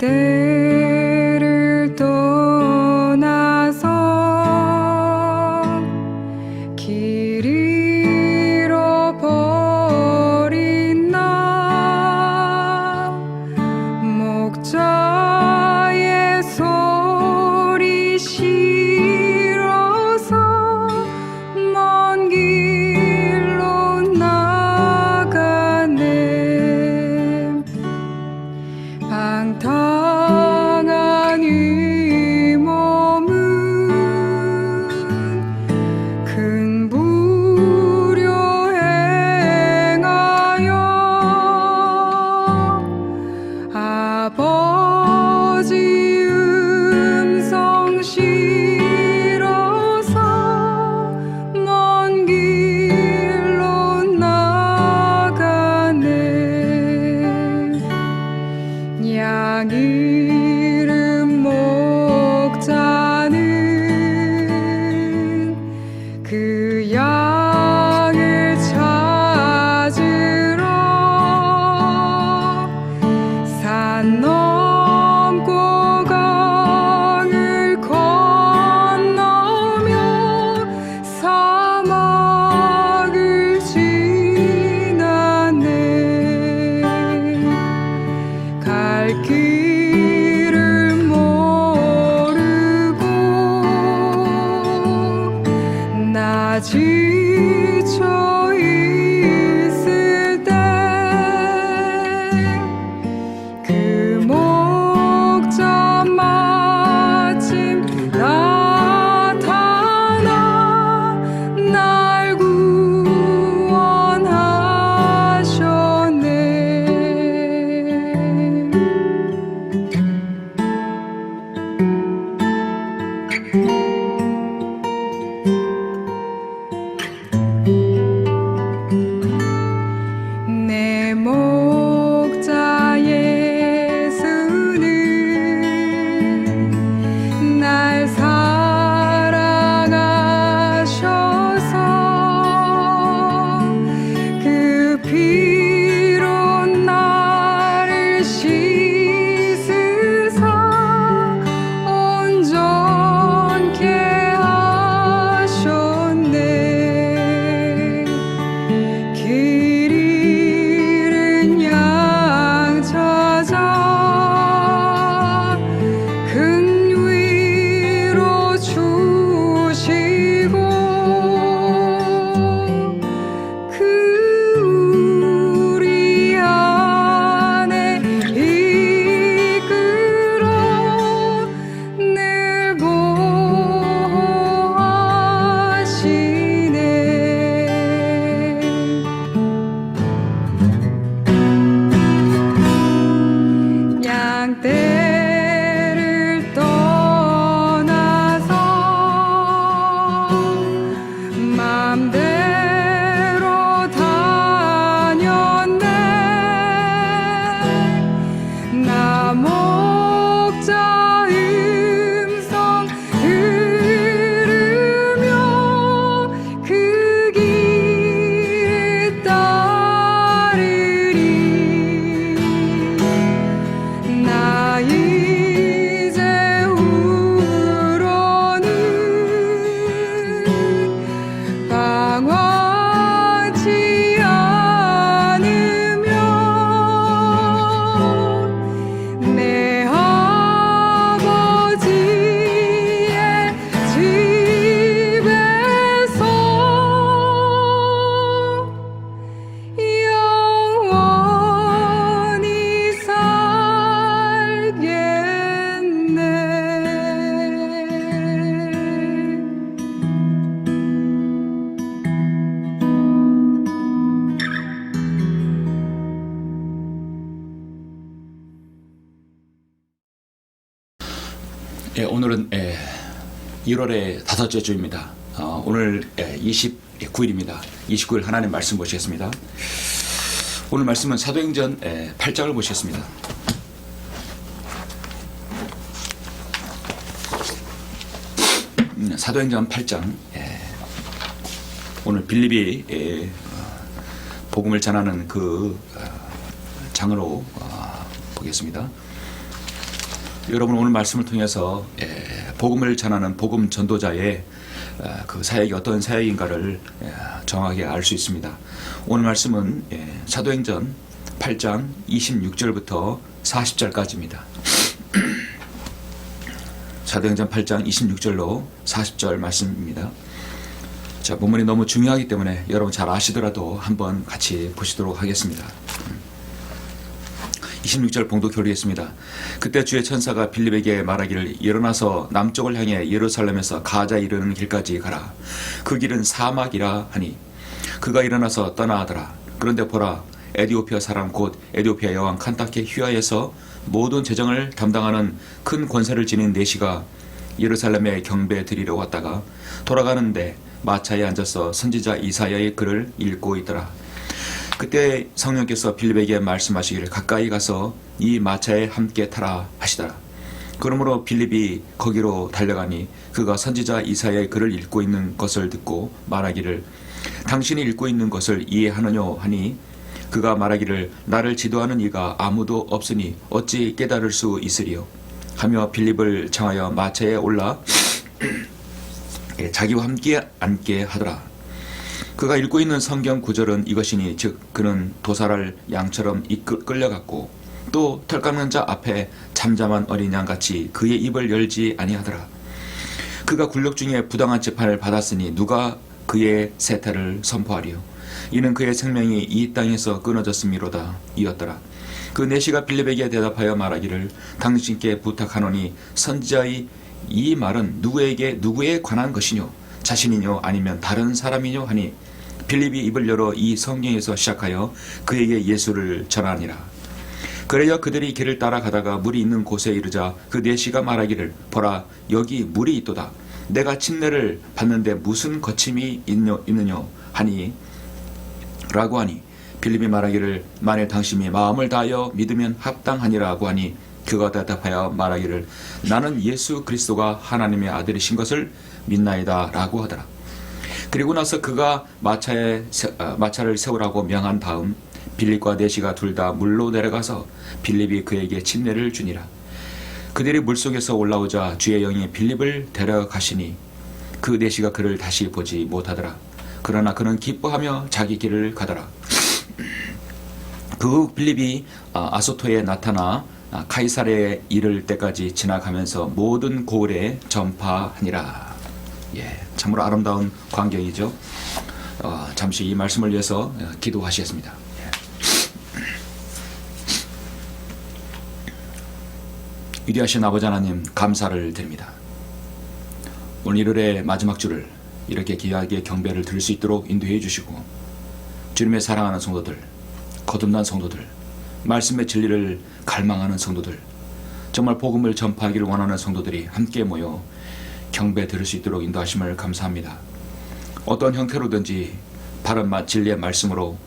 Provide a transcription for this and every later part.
양떼를 떠나서 길 잃어버린 나 목자의 소리 싫어서 먼 길로 나가네. 방탕한 이 몸은 큰 불효 행하여 아버지 음성 싫어서 먼 길로 나가네. 양 잃은 목자는 그 양을 찾으러 산 넘고 강을 건너며 사막을 지나네. 갈 길을 모르고 나 지쳐 있을 때 그 목자 마침 나타나 날 구원하셨네. 내 목자 예수는 날 사랑하셔서 그 피로 나를 씻으사 온전케 하셨네. 길 잃은 양 찾아 큰 위로 주시고 그 우리 안에 이끌어 늘 보호하시네. 양떼를 떠나서 맘대로 다녔네. 나 목자 음성 들으며 그 길에 따르리. 나 이제 후로는 방황치 않으며 내 아버지의 집에서 영원히 예, 오늘은 1월의 다섯째 주입니다. 오늘 29일입니다. 29일 하나님 말씀 보시겠습니다. 오늘 말씀은 사도행전 8장을 보시겠습니다. 사도행전 8장, 오늘 빌립이 복음을 전하는 그 장으로 보겠습니다. 여러분 오늘 말씀을 통해서 복음을 전하는 복음 전도자의 그 사역이 어떤 사역인가를 정확하게 알 수 있습니다. 오늘 말씀은 사도행전 8장 26절부터 40절까지입니다. 사도행전 8장 26절로 40절 말씀입니다. 자, 본문이 너무 중요하기 때문에 여러분 잘 아시더라도 한번 같이 보시도록 하겠습니다. 26절 봉독 교리했습니다. 그때 주의 천사가 빌립에게 말하기를 일어나서 남쪽을 향해 예루살렘에서 가자 이르는 길까지 가라. 그 길은 사막이라 하니 그가 일어나서 떠나하더라. 그런데 보라, 에디오피아 사람 곧 에디오피아 여왕 칸타케 휘하에서 모든 재정을 담당하는 큰 권세를 지닌 내시가 예루살렘에 경배 드리러 왔다가 돌아가는데 마차에 앉아서 선지자 이사야의 글을 읽고 있더라. 그때 성령께서 빌립에게 말씀하시기를 가까이 가서 이 마차에 함께 타라 하시더라. 그러므로 빌립이 거기로 달려가니 그가 선지자 이사야의 글을 읽고 있는 것을 듣고 말하기를 당신이 읽고 있는 것을 이해하느뇨 하니 그가 말하기를 나를 지도하는 이가 아무도 없으니 어찌 깨달을 수 있으리요 하며 빌립을 청하여 마차에 올라 자기와 함께 앉게 하더라. 그가 읽고 있는 성경 구절은 이것이니 즉 그는 도살할 양처럼 끌려갔고 또 털 깎는 자 앞에 잠잠한 어린 양같이 그의 입을 열지 아니하더라. 그가 굴욕 중에 부당한 재판을 받았으니 누가 그의 세태를 선포하리요. 이는 그의 생명이 이 땅에서 끊어졌음이로다 이었더라. 그 내시가 빌립에게 대답하여 말하기를 당신께 부탁하노니 선지자의 이 말은 누구에 관한 것이뇨? 자신이뇨 아니면 다른 사람이뇨? 하니 빌립이 입을 열어 이 성경에서 시작하여 그에게 예수를 전하니라. 그래야 그들이 길을 따라가다가 물이 있는 곳에 이르자 그 내시가 말하기를 보라 여기 물이 있도다. 내가 침례를 받는데 무슨 거침이 있느뇨? 하니 라고 하니 빌립이 말하기를 만일 당신이 마음을 다하여 믿으면 합당하니라고 하니 그가 대답하여 말하기를 나는 예수 그리스도가 하나님의 아들이신 것을 믿나이다 라고 하더라. 그리고 나서 그가 마차를 세우라고 명한 다음 빌립과 내시가 둘 다 물로 내려가서 빌립이 그에게 침례를 주니라. 그들이 물속에서 올라오자 주의 영이 빌립을 데려가시니 그 내시가 그를 다시 보지 못하더라. 그러나 그는 기뻐하며 자기 길을 가더라. 그 빌립이 아소토에 나타나 카이사레에 이를 때까지 지나가면서 모든 고을에 전파하니라. 참으로 아름다운 광경이죠. 잠시 이 말씀을 위해서 기도하시겠습니다. 위대하신 아버지 하나님 감사를 드립니다. 오늘 일요일의 마지막 주를 이렇게 귀하게 경배를 드릴 수 있도록 인도해 주시고 주님의 사랑하는 성도들, 거듭난 성도들, 말씀의 진리를 갈망하는 성도들, 정말 복음을 전파하기를 원하는 성도들이 함께 모여 경배 드릴 수 있도록 인도하심을 감사합니다. 어떤 형태로든지 바른 진리의 말씀으로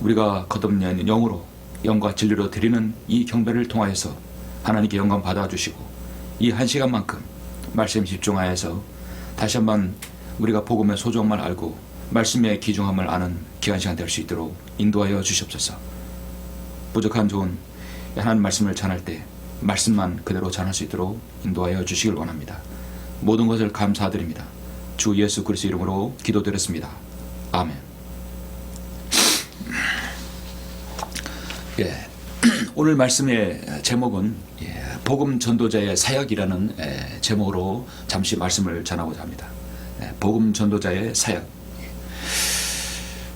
우리가 거듭난 영으로 영과 진리로 드리는 이 경배를 통하여서 하나님께 영광 받아주시고 이 한 시간만큼 말씀에 집중하여서 다시 한번 우리가 복음의 소중함을 알고 말씀의 귀중함을 아는 귀한 시간 될 수 있도록 인도하여 주시옵소서. 부족한 좋은 하나님 말씀을 전할 때 말씀만 그대로 전할 수 있도록 인도하여 주시길 원합니다. 모든 것을 감사드립니다. 주 예수 그리스도 이름으로 기도드렸습니다. 아멘. 오늘 말씀의 제목은 복음 전도자의 사역이라는 제목으로 잠시 말씀을 전하고자 합니다. 복음 전도자의 사역.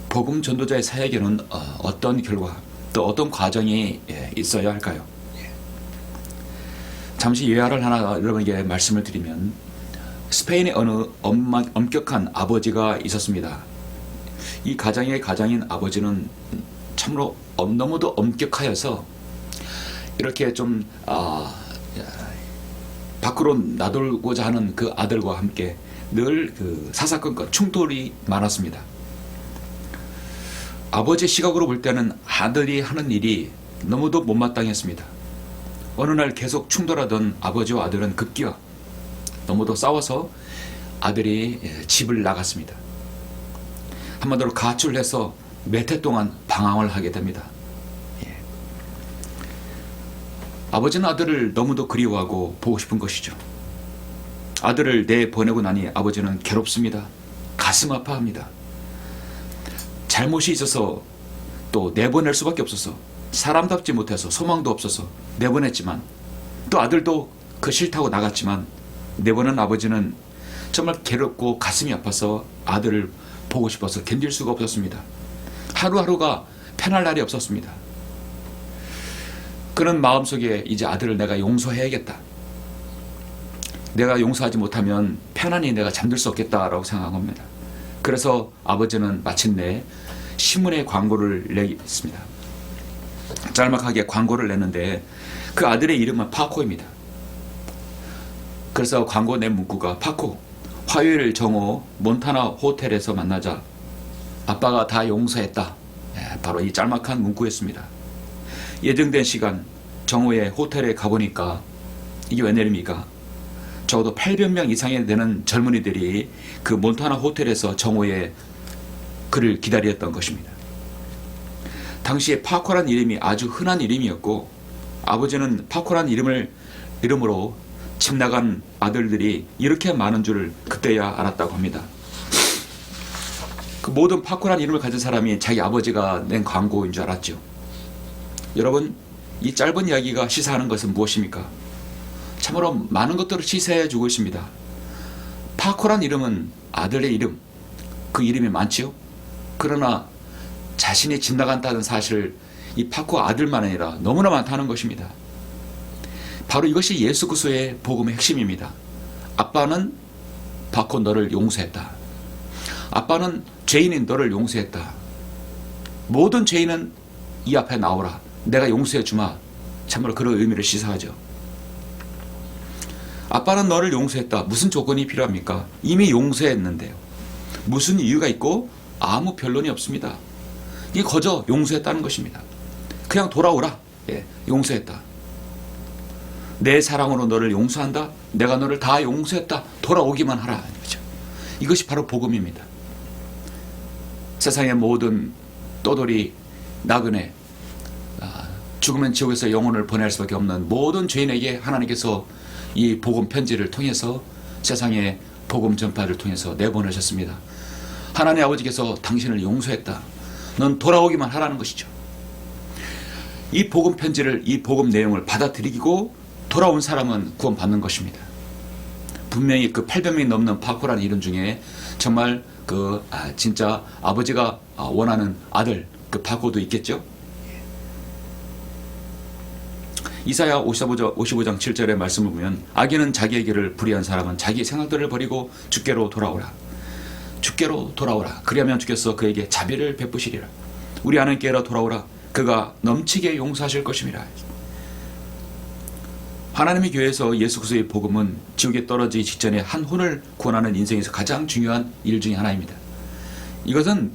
복음 전도자의 사역에는 어떤 결과 또 어떤 과정이 있어야 할까요? 잠시 예화를 하나 여러분에게 말씀을 드리면 스페인에 어느 엄격한 아버지가 있었습니다. 이 가장의 가장인 아버지는 참으로 너무도 엄격하여서 이렇게 좀 밖으로 나돌고자 하는 그 아들과 함께 늘 그 사사건건 충돌이 많았습니다. 아버지 시각으로 볼 때는 아들이 하는 일이 너무도 못마땅했습니다. 어느 날 계속 충돌하던 아버지와 아들은 급기야 너무도 싸워서 아들이 집을 나갔습니다. 한마디로 가출해서 몇 해 동안 방황을 하게 됩니다. 아버지는 아들을 너무도 그리워하고 보고 싶은 것이죠. 아들을 내보내고 나니 아버지는 괴롭습니다. 가슴 아파합니다. 잘못이 있어서 또 내보낼 수밖에 없어서, 사람답지 못해서 소망도 없어서 내보냈지만, 또 아들도 그 싫다고 나갔지만 내보낸 아버지는 정말 괴롭고 가슴이 아파서 아들을 보고 싶어서 견딜 수가 없었습니다. 하루하루가 편할 날이 없었습니다. 그런 마음속에 이제 아들을 내가 용서해야겠다, 내가 용서하지 못하면 편안히 내가 잠들 수 없겠다라고 생각한 겁니다. 그래서 아버지는 마침내 신문에 광고를 내겠습니다. 짤막하게 광고를 냈는데 그 아들의 이름은 파코입니다. 그래서 광고 낸 문구가 파코, 화요일 정오 몬타나 호텔에서 만나자. 아빠가 다 용서했다. 바로 이 짤막한 문구였습니다. 예정된 시간 정오에 호텔에 가보니까 이게 웬일입니까? 적어도 800명 이상이 되는 젊은이들이 그 몬타나 호텔에서 정오에 그를 기다렸던 것입니다. 당시에 파코란 이름이 아주 흔한 이름이었고, 아버지는 파코란 이름으로 집 나간 아들들이 이렇게 많은 줄을 그때야 알았다고 합니다. 그 모든 파코란 이름을 가진 사람이 자기 아버지가 낸 광고인 줄 알았죠. 여러분, 이 짧은 이야기가 시사하는 것은 무엇입니까? 참으로 많은 것들을 시사해 주고 있습니다. 파코란 이름은 아들의 이름, 그 이름이 많지요. 그러나 자신이 집 나간다는 사실을 이 파코 아들만 아니라 너무나 많다는 것입니다. 바로 이것이 예수 그리스도의 복음의 핵심입니다. 아빠는 파코 너를 용서했다. 아빠는 죄인인 너를 용서했다. 모든 죄인은 이 앞에 나오라. 내가 용서해 주마. 참으로 그런 의미를 시사하죠. 아빠는 너를 용서했다. 무슨 조건이 필요합니까? 이미 용서했는데요. 무슨 이유가 있고 아무 변론이 없습니다. 이게 거저 용서했다는 것입니다. 그냥 돌아오라. 용서했다. 내 사랑으로 너를 용서한다. 내가 너를 다 용서했다. 돌아오기만 하라. 이것이 바로 복음입니다. 세상의 모든 떠돌이 나그네, 죽으면 지옥에서 영혼을 보낼 수밖에 없는 모든 죄인에게 하나님께서 이 복음 편지를 통해서 세상의 복음 전파를 통해서 내보내셨습니다. 하나님 아버지께서 당신을 용서했다. 넌 돌아오기만 하라는 것이죠. 이 복음 편지를, 이 복음 내용을 받아들이고 돌아온 사람은 구원받는 것입니다. 분명히 그 800명이 넘는 파코라는 이름 중에 정말 진짜 아버지가 원하는 아들, 그 파코도 있겠죠. 이사야 55장 7절의 말씀을 보면, 악인은 자기의 길을 불의한 사람은 자기 생각들을 버리고 주께로 돌아오라. 주께로 돌아오라. 그리하면 주께서 그에게 자비를 베푸시리라. 우리 하나님께로 돌아오라. 그가 넘치게 용서하실 것임이라. 하나님의 교회에서 예수 그리스도의 복음은 지옥에 떨어지기 직전에 한 혼을 구원하는 인생에서 가장 중요한 일 중에 하나입니다. 이것은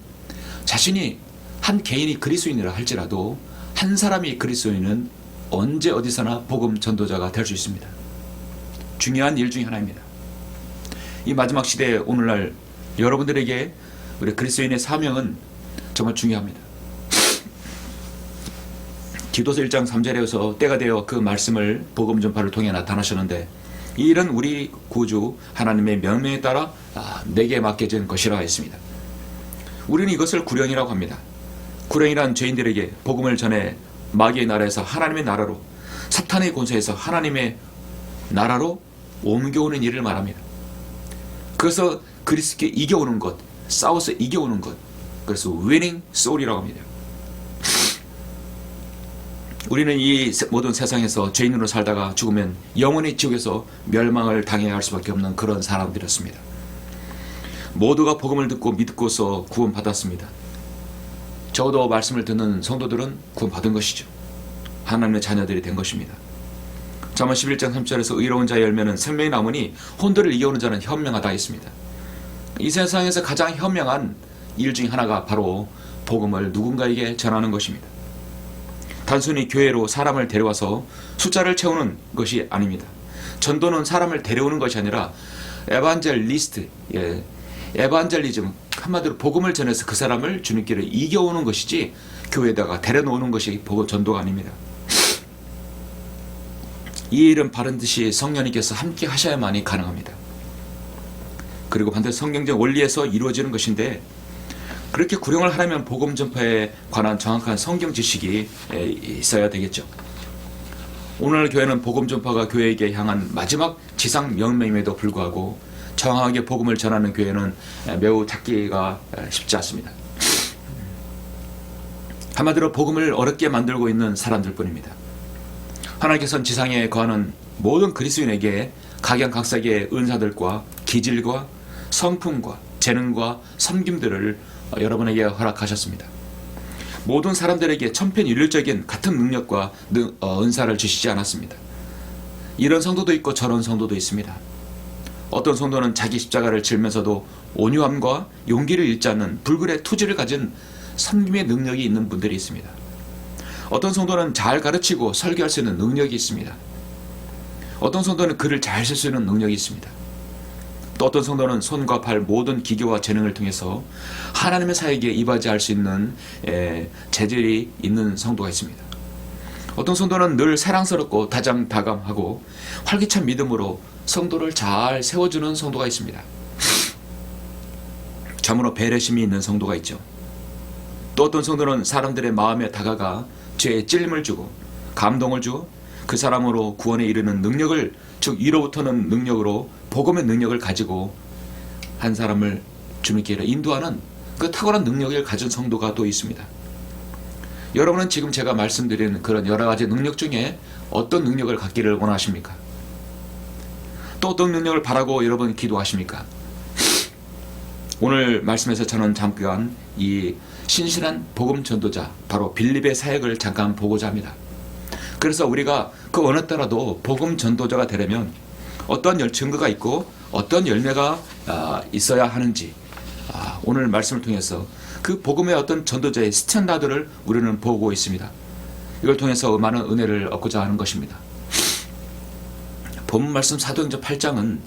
자신이 한 개인이 그리스도인이라 할지라도 한 사람이 그리스도인은 언제 어디서나 복음 전도자가 될 수 있습니다. 중요한 일 중에 하나입니다. 이 마지막 시대에 오늘날 여러분들에게 우리 그리스도인의 사명은 정말 중요합니다. 디도서 1장 3절에서 때가 되어 그 말씀을 복음 전파를 통해 나타나셨는데, 이 일은 우리 구주 하나님의 명령에 따라 내게 맡겨진 것이라 했습니다. 우리는 이것을 구령이라고 합니다. 구령이란 죄인들에게 복음을 전해 마귀의 나라에서 하나님의 나라로, 사탄의 권세에서 하나님의 나라로 옮겨오는 일을 말합니다. 그래서 그리스도께 이겨오는 것, 싸워서 이겨오는 것, 그래서 winning soul이라고 합니다. 우리는 이 모든 세상에서 죄인으로 살다가 죽으면 영원히 지옥에서 멸망을 당해야 할 수밖에 없는 그런 사람들이었습니다. 모두가 복음을 듣고 믿고서 구원받았습니다. 적어도 말씀을 듣는 성도들은 구원받은 것이죠. 하나님의 자녀들이 된 것입니다. 잠언 11장 3절에서 의로운 자의 열매는 생명이 남으니 혼들을 이겨오는 자는 현명하다 했습니다. 이 세상에서 가장 현명한 일 중에 하나가 바로 복음을 누군가에게 전하는 것입니다. 단순히 교회로 사람을 데려와서 숫자를 채우는 것이 아닙니다. 전도는 사람을 데려오는 것이 아니라 에반젤리스트, 에반젤리즘, 한마디로 복음을 전해서 그 사람을 주님께로 이겨오는 것이지 교회에다가 데려놓는 것이 복음 전도가 아닙니다. 이 일은 반드시 성령님께서 함께 하셔야만이 가능합니다. 그리고 반드시 성경적 원리에서 이루어지는 것인데, 그렇게 구령을 하려면 복음 전파에 관한 정확한 성경 지식이 있어야 되겠죠. 오늘 교회는 복음 전파가 교회에게 향한 마지막 지상 명령임에도 불구하고 정확하게 복음을 전하는 교회는 매우 찾기가 쉽지 않습니다. 한마디로 복음을 어렵게 만들고 있는 사람들 뿐입니다. 하나님께서는 지상에 거하는 모든 그리스도인에게 각양각색의 은사들과 기질과 성품과 재능과 섬김들을 여러분에게 허락하셨습니다. 모든 사람들에게 천편일률적인 같은 능력과 은사를 주시지 않았습니다. 이런 성도도 있고 저런 성도도 있습니다. 어떤 성도는 자기 십자가를 지면서도 온유함과 용기를 잃지 않는 불굴의 투지를 가진 섬김의 능력이 있는 분들이 있습니다. 어떤 성도는 잘 가르치고 설교할 수 있는 능력이 있습니다. 어떤 성도는 글을 잘 쓸 수 있는 능력이 있습니다. 또 어떤 성도는 손과 발 모든 기교와 재능을 통해서 하나님의 사역에 이바지할 수 있는 재질이 있는 성도가 있습니다. 어떤 성도는 늘 사랑스럽고 다정다감하고 활기찬 믿음으로 성도를 잘 세워주는 성도가 있습니다. 참으로 배려심이 있는 성도가 있죠. 또 어떤 성도는 사람들의 마음에 다가가 죄에 찔림을 주고 감동을 주고 그 사람으로 구원에 이르는 능력을, 즉 위로부터는 능력으로 복음의 능력을 가지고 한 사람을 주님께 인도하는 그 탁월한 능력을 가진 성도가 또 있습니다. 여러분은 지금 제가 말씀드린 그런 여러 가지 능력 중에 어떤 능력을 갖기를 원하십니까? 또 어떤 능력을 바라고 여러분 기도하십니까? 오늘 말씀에서 저는 잠깐 이 신실한 복음 전도자, 바로 빌립의 사역을 잠깐 보고자 합니다. 그래서 우리가 그 어느 때라도 복음 전도자가 되려면 어떤 증거가 있고 어떤 열매가 있어야 하는지, 오늘 말씀을 통해서 그 복음의 어떤 전도자의 스탠다드를 우리는 보고 있습니다. 이걸 통해서 많은 은혜를 얻고자 하는 것입니다. 본 말씀 사도행전 8장은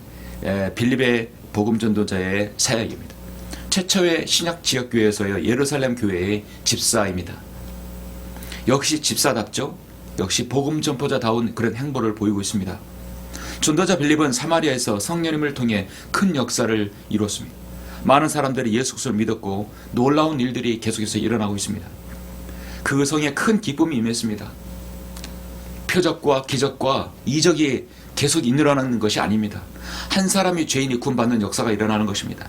빌립의 복음 전도자의 사역입니다. 최초의 신약 지역교회에서의 예루살렘 교회의 집사입니다. 역시 집사답죠. 역시 복음 전포자다운 그런 행보를 보이고 있습니다. 전도자 빌립은 사마리아에서 성령님을 통해 큰 역사를 이뤘습니다. 많은 사람들이 예수 그리스도를 믿었고 놀라운 일들이 계속해서 일어나고 있습니다. 그 성에 큰 기쁨이 임했습니다. 표적과 기적과 이적이 계속 일어나는 것이 아닙니다. 한 사람이 죄인이 구원받는 역사가 일어나는 것입니다.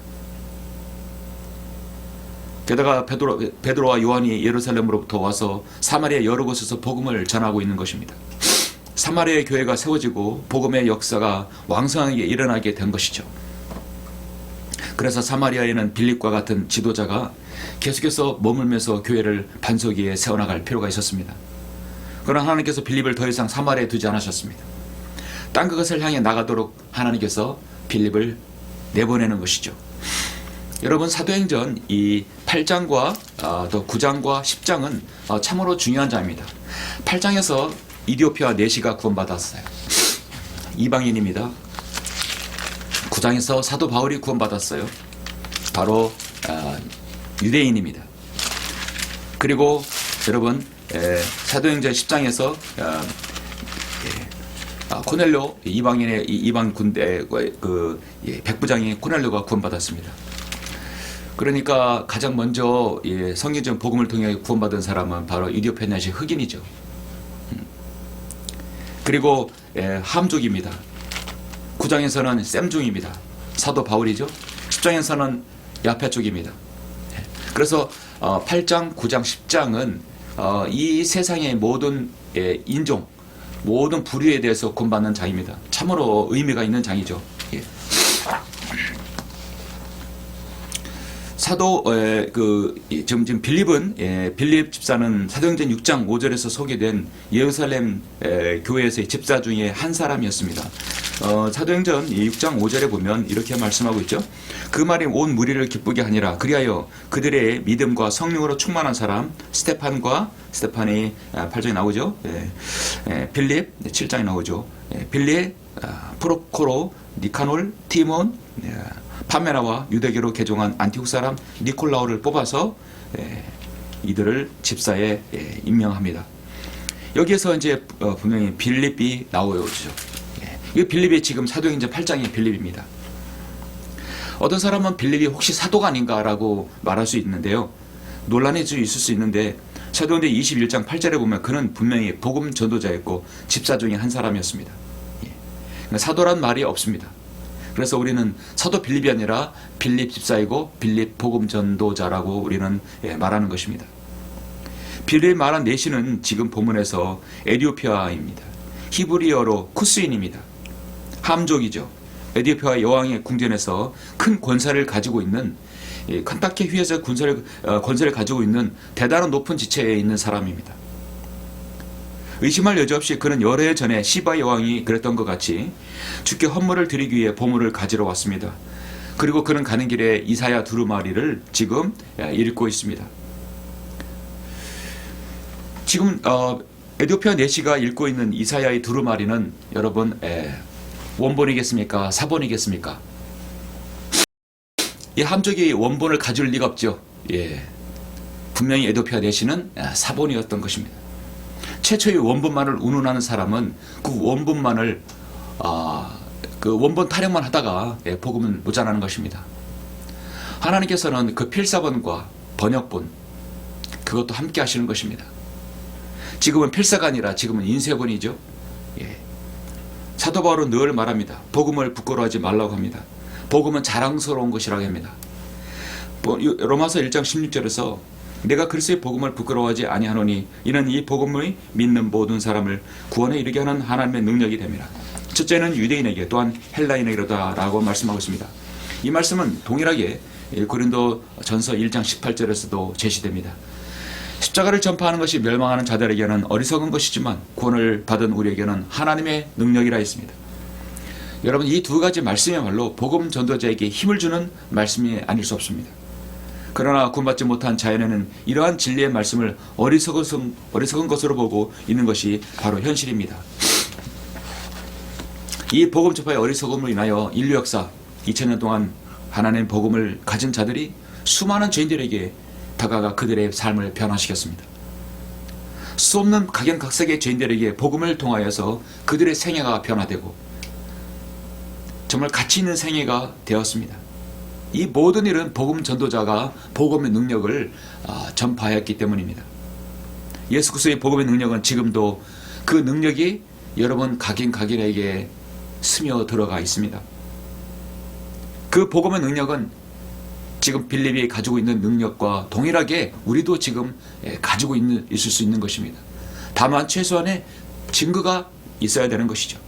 게다가 베드로와 요한이 예루살렘으로부터 와서 사마리아 여러 곳에서 복음을 전하고 있는 것입니다. 사마리아의 교회가 세워지고 복음의 역사가 왕성하게 일어나게 된 것이죠. 그래서 사마리아에는 빌립과 같은 지도자가 계속해서 머물면서 교회를 반석 위에 세워나갈 필요가 있었습니다. 그러나 하나님께서 빌립을 더 이상 사마리아에 두지 않으셨습니다. 딴 그것을 향해 나가도록 하나님께서 빌립을 내보내는 것이죠. 여러분, 사도행전 이 8장과 또 9장과 10장은 참으로 중요한 장입니다. 8장에서 이디오피아 내시가 구원받았어요. 이방인입니다. 9장에서 사도 바울이 구원받았어요. 바로 유대인입니다. 그리고 여러분, 사도행전 10장에서 코넬료, 이방인의 이방 군대 백부장이 코넬료가 구원받았습니다. 그러니까 가장 먼저 성경적 복음을 통해 구원받은 사람은 바로 이디오피아 내시 흑인이죠. 그리고 함족입니다. 9장에서는 셈중입니다. 사도 바울이죠. 10장에서는 야페족입니다. 그래서 8장, 9장, 10장은 이 세상의 모든 인종, 모든 부류에 대해서 구원받는 장입니다. 참으로 의미가 있는 장이죠. 사도 지금 빌립은 빌립 집사는 사도행전 6장 5절에서 소개된 예루살렘 교회에서의 집사 중에 한 사람이었습니다. 사도행전 6장 5절에 보면 이렇게 말씀하고 있죠. 그 말이 온 무리를 기쁘게 하니라. 그리하여 그들의 믿음과 성령으로 충만한 사람 스테판이 8장에 나오죠. 빌립 7장에 나오죠. 빌립, 프로코로, 니카놀, 티몬, 파메나와 유대교로 개종한 안티옥 사람 니콜라오를 뽑아서 이들을 집사에 임명합니다. 여기에서 이제 분명히 빌립이 나오죠. 이 빌립이 지금 사도행전 8장의 빌립입니다. 어떤 사람은 빌립이 혹시 사도가 아닌가라고 말할 수 있는데요. 논란이 있을 수 있는데 사도행전 21장 8절에 보면 그는 분명히 복음 전도자였고 집사 중에 한 사람이었습니다. 그러니까 사도란 말이 없습니다. 그래서 우리는 사도 빌립이 아니라 빌립 집사이고 빌립 복음 전도자라고 우리는 말하는 것입니다. 빌립이 말한 내시는 지금 본문에서 에디오피아입니다. 히브리어로 쿠스인입니다. 함족이죠. 에디오피아 여왕의 궁전에서 큰 권세를 가지고 있는 칸타케 휘에서 권세를 가지고 있는 대단한 높은 지체에 있는 사람입니다. 의심할 여지 없이 그는 여러 해 전에 시바 여왕이 그랬던 것 같이 주께 헌물을 드리기 위해 보물을 가지러 왔습니다. 그리고 그는 가는 길에 이사야 두루마리를 지금 읽고 있습니다. 지금 에디오피아 내시가 읽고 있는 이사야의 두루마리는 여러분 원본이겠습니까? 사본이겠습니까? 이 함족이 원본을 가질 리가 없죠. 분명히 에디오피아 내시는 사본이었던 것입니다. 최초의 원본만을 운운하는 사람은 그 원본만을 그 원본 타령만 하다가 복음을 못 전하는 것입니다. 하나님께서는 그 필사본과 번역본 그것도 함께 하시는 것입니다. 지금은 필사가 아니라 지금은 인쇄본이죠. 사도 바울은 늘 말합니다. 복음을 부끄러워하지 말라고 합니다. 복음은 자랑스러운 것이라고 합니다. 로마서 1장 16절에서 내가 그리스도의 복음을 부끄러워하지 아니하노니 이는 이 복음을 믿는 모든 사람을 구원에 이르게 하는 하나님의 능력이 됩니다. 첫째는 유대인에게 또한 헬라인에게로다라고 말씀하고 있습니다. 이 말씀은 동일하게 고린도 전서 1장 18절에서도 제시됩니다. 십자가를 전파하는 것이 멸망하는 자들에게는 어리석은 것이지만 구원을 받은 우리에게는 하나님의 능력이라 했습니다. 여러분 이 두 가지 말씀이야말로 복음 전도자에게 힘을 주는 말씀이 아닐 수 없습니다. 그러나 구원받지 못한 자연에는 이러한 진리의 말씀을 어리석은 것으로 보고 있는 것이 바로 현실입니다. 이 복음 전파의 어리석음으로 인하여 인류 역사 2000년 동안 하나님의 복음을 가진 자들이 수많은 죄인들에게 다가가 그들의 삶을 변화시켰습니다. 수 없는 각양각색의 죄인들에게 복음을 통하여서 그들의 생애가 변화되고 정말 가치 있는 생애가 되었습니다. 이 모든 일은 복음 전도자가 복음의 능력을 전파했기 때문입니다. 예수 그리스도의 복음의 능력은 지금도 그 능력이 여러분 각인에게 스며 들어가 있습니다. 그 복음의 능력은 지금 빌립이 가지고 있는 능력과 동일하게 우리도 지금 가지고 있을 수 있는 것입니다. 다만 최소한의 증거가 있어야 되는 것이죠.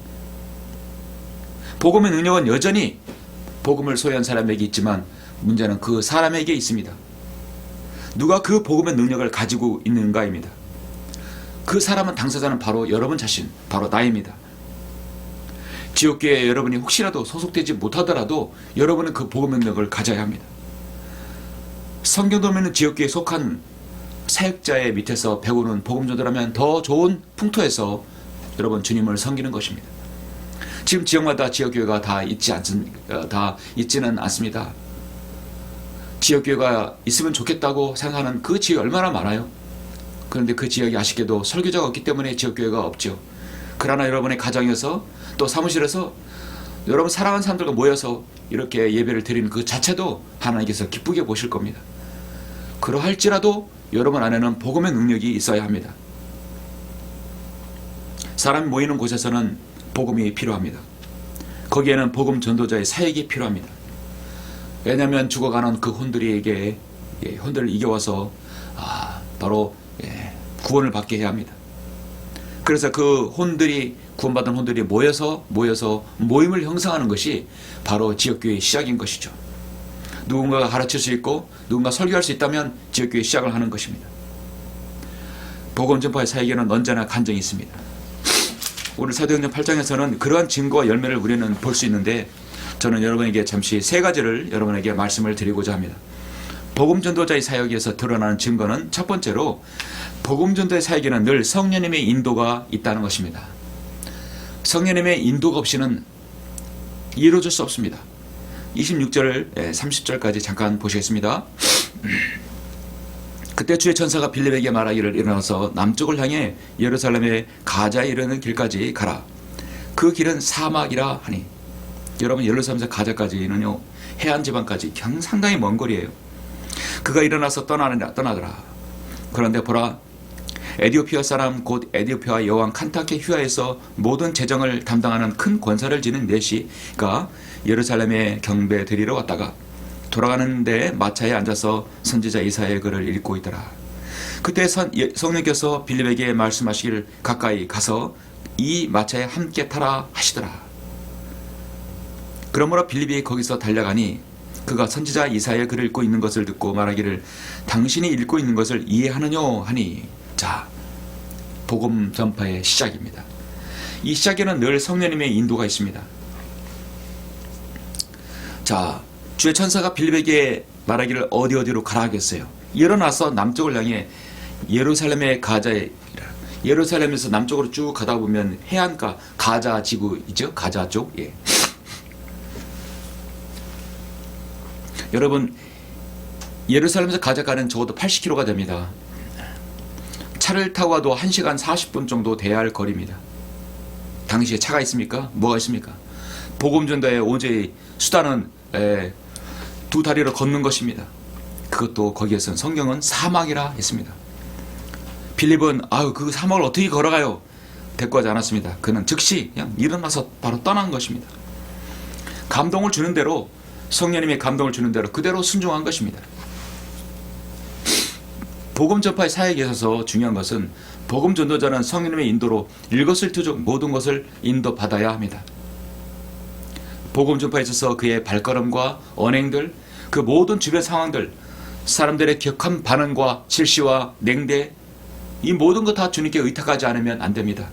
복음의 능력은 여전히 복음을 소유한 사람에게 있지만 문제는 그 사람에게 있습니다. 누가 그 복음의 능력을 가지고 있는가입니다. 그 사람은 당사자는 바로 여러분 자신, 바로 나입니다. 지옥교회에 여러분이 혹시라도 소속되지 못하더라도 여러분은 그 복음의 능력을 가져야 합니다. 성경도면은 지역교회에 속한 사역자의 밑에서 배우는 복음전도라면 더 좋은 풍토에서 여러분 주님을 섬기는 것입니다. 지금 지역마다 지역교회가 다 있지는 않습니다. 지역교회가 있으면 좋겠다고 생각하는 그 지역이 얼마나 많아요. 그런데 그 지역이 아쉽게도 설교자가 없기 때문에 지역교회가 없죠. 그러나 여러분의 가정에서 또 사무실에서 여러분 사랑하는 사람들과 모여서 이렇게 예배를 드리는 그 자체도 하나님께서 기쁘게 보실 겁니다. 그러할지라도 여러분 안에는 복음의 능력이 있어야 합니다. 사람이 모이는 곳에서는 복음이 필요합니다. 거기에는 복음 전도자의 사역이 필요합니다. 왜냐하면 죽어가는 그 혼들에게 혼들을 이겨와서 바로 구원을 받게 해야 합니다. 그래서 그 혼들이 구원받은 혼들이 모여서 모임을 형성하는 것이 바로 지역교회의 시작인 것이죠. 누군가가 가르칠 수 있고 누군가 설교할 수 있다면 지역교회 시작을 하는 것입니다. 복음 전파의 사역에는 언제나 간증이 있습니다. 오늘 사도행전 8장에서는 그러한 증거와 열매를 우리는 볼 수 있는데 저는 여러분에게 잠시 세 가지를 여러분에게 말씀을 드리고자 합니다. 복음 전도자의 사역에서 드러나는 증거는 첫 번째로 복음 전도의 사역에는 늘 성령님의 인도가 있다는 것입니다. 성령님의 인도가 없이는 이루어질 수 없습니다. 26절 30절까지 잠깐 보시겠습니다. 그때 주의 천사가 빌립에게 말하기를 일어나서 남쪽을 향해 예루살렘의 가자에 이르는 길까지 가라. 그 길은 사막이라 하니. 여러분, 예루살렘에서 가자까지는요, 해안 지방까지 상당히 먼 거리예요. 그가 일어나서 떠나더라. 그런데 보라, 에디오피아 사람 곧 에디오피아 여왕 칸타케 휴하에서 모든 재정을 담당하는 큰 권사를 지닌 내시가 예루살렘에 경배 드리러 왔다가 돌아가는데 마차에 앉아서 선지자 이사야의 글을 읽고 있더라. 그때 성령께서 빌립에게 말씀하시기를 가까이 가서 이 마차에 함께 타라 하시더라. 그러므로 빌립이 거기서 달려가니 그가 선지자 이사야의 글을 읽고 있는 것을 듣고 말하기를 당신이 읽고 있는 것을 이해하느뇨 하니. 자, 복음 전파의 시작입니다. 이 시작에는 늘 성령님의 인도가 있습니다. 자, 주의 천사가 빌립에게 말하기를 어디로 가라 하겠어요. 일어나서 남쪽을 향해 예루살렘의 가자에, 예루살렘에서 남쪽으로 쭉 가다 보면 해안가 가자 지구 있죠? 가자 쪽. 예. 여러분, 예루살렘에서 가자 가는 적어도 80km가 됩니다. 차를 타고 가도 1시간 40분 정도 돼야 할 거리입니다. 당시에 차가 있습니까? 뭐가 있습니까? 복음 전도의 오직 수단은 두 다리로 걷는 것입니다. 그것도 거기에선 성경은 사막이라 했습니다. 빌립은 그 사막을 어떻게 걸어가요? 대꾸하지 않았습니다. 그는 즉시 그냥 일어나서 바로 떠난 것입니다. 감동을 주는 대로, 성령님의 감동을 주는 대로 그대로 순종한 것입니다. 복음 전파의 사역에 있어서 중요한 것은 복음 전도자는 성령님의 인도로 일거수일투족 모든 것을 인도받아야 합니다. 복음 전파에 있어서 그의 발걸음과 언행들, 그 모든 주변 상황들, 사람들의 격한 반응과 실시와 냉대, 이 모든 것 다 주님께 의탁하지 않으면 안 됩니다.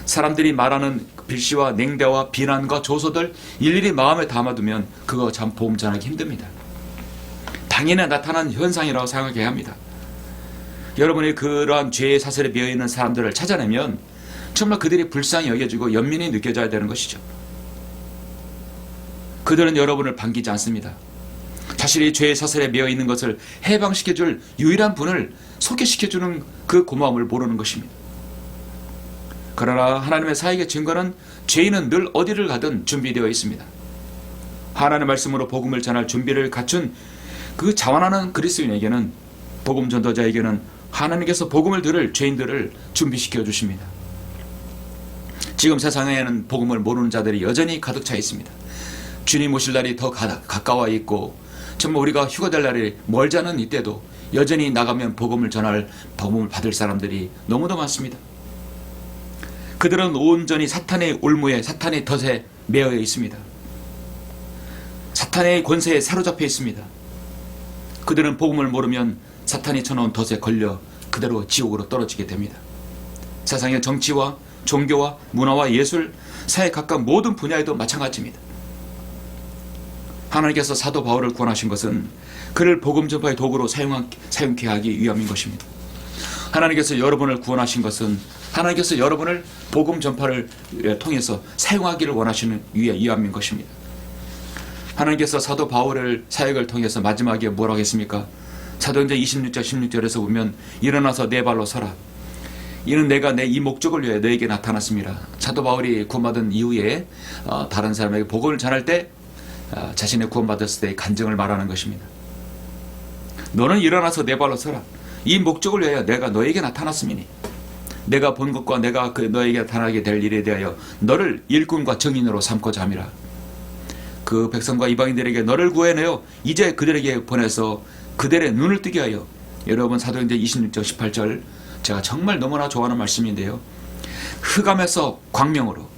사람들이 말하는 빌시와 냉대와 비난과 조소들 일일이 마음에 담아두면 그거 참 복음 전하기 힘듭니다. 당연히 나타난 현상이라고 생각해야 합니다. 여러분이 그러한 죄의 사슬에 매여있는 사람들을 찾아내면 정말 그들이 불쌍히 여겨지고 연민이 느껴져야 되는 것이죠. 그들은 여러분을 반기지 않습니다. 자신이 죄의 사슬에 매여있는 것을 해방시켜줄 유일한 분을 소개시켜주는 그 고마움을 모르는 것입니다. 그러나 하나님의 사역의 증거는 죄인은 늘 어디를 가든 준비되어 있습니다. 하나님의 말씀으로 복음을 전할 준비를 갖춘 그 자원하는 그리스도인에게는, 복음 전도자에게는 하나님께서 복음을 들을 죄인들을 준비시켜 주십니다. 지금 세상에는 복음을 모르는 자들이 여전히 가득 차 있습니다. 주님 오실 날이 더 가까워 있고 정말 우리가 휴가될 날이 멀지 않은 이때도 여전히 나가면 복음을 전할, 복음을 받을 사람들이 너무도 많습니다. 그들은 온전히 사탄의 올무에, 사탄의 덫에 매여 있습니다. 사탄의 권세에 사로잡혀 있습니다. 그들은 복음을 모르면 사탄이 쳐놓은 덫에 걸려 그대로 지옥으로 떨어지게 됩니다. 세상의 정치와 종교와 문화와 예술, 사회 각각 모든 분야에도 마찬가지입니다. 하나님께서 사도 바울을 구원하신 것은 그를 복음 전파의 도구로 사용케 하기 위함인 것입니다. 하나님께서 여러분을 구원하신 것은 하나님께서 여러분을 복음 전파를 통해서 사용하기를 원하시는 위함인 것입니다. 하나님께서 사도 바울의 사역을 통해서 마지막에 뭐라고 했습니까? 사도행전 26장 16절에서 보면 일어나서 내 발로 서라. 이는 내가 내 이 목적을 위해 너에게 나타났습니다. 사도 바울이 구원받은 이후에 다른 사람에게 복음을 전할 때 자신의 구원받았을 때의 간증을 말하는 것입니다. 너는 일어나서 내 발로 서라. 이 목적을 위하여 내가 너에게 나타났음이니 내가 본 것과 내가 너에게 나타나게 될 일에 대하여 너를 일꾼과 정인으로 삼고자 함이라. 그 백성과 이방인들에게 너를 구해내어 이제 그들에게 보내서 그들의 눈을 뜨게 하여, 여러분 사도행전 26장 18절 제가 정말 너무나 좋아하는 말씀인데요. 흑암에서 광명으로,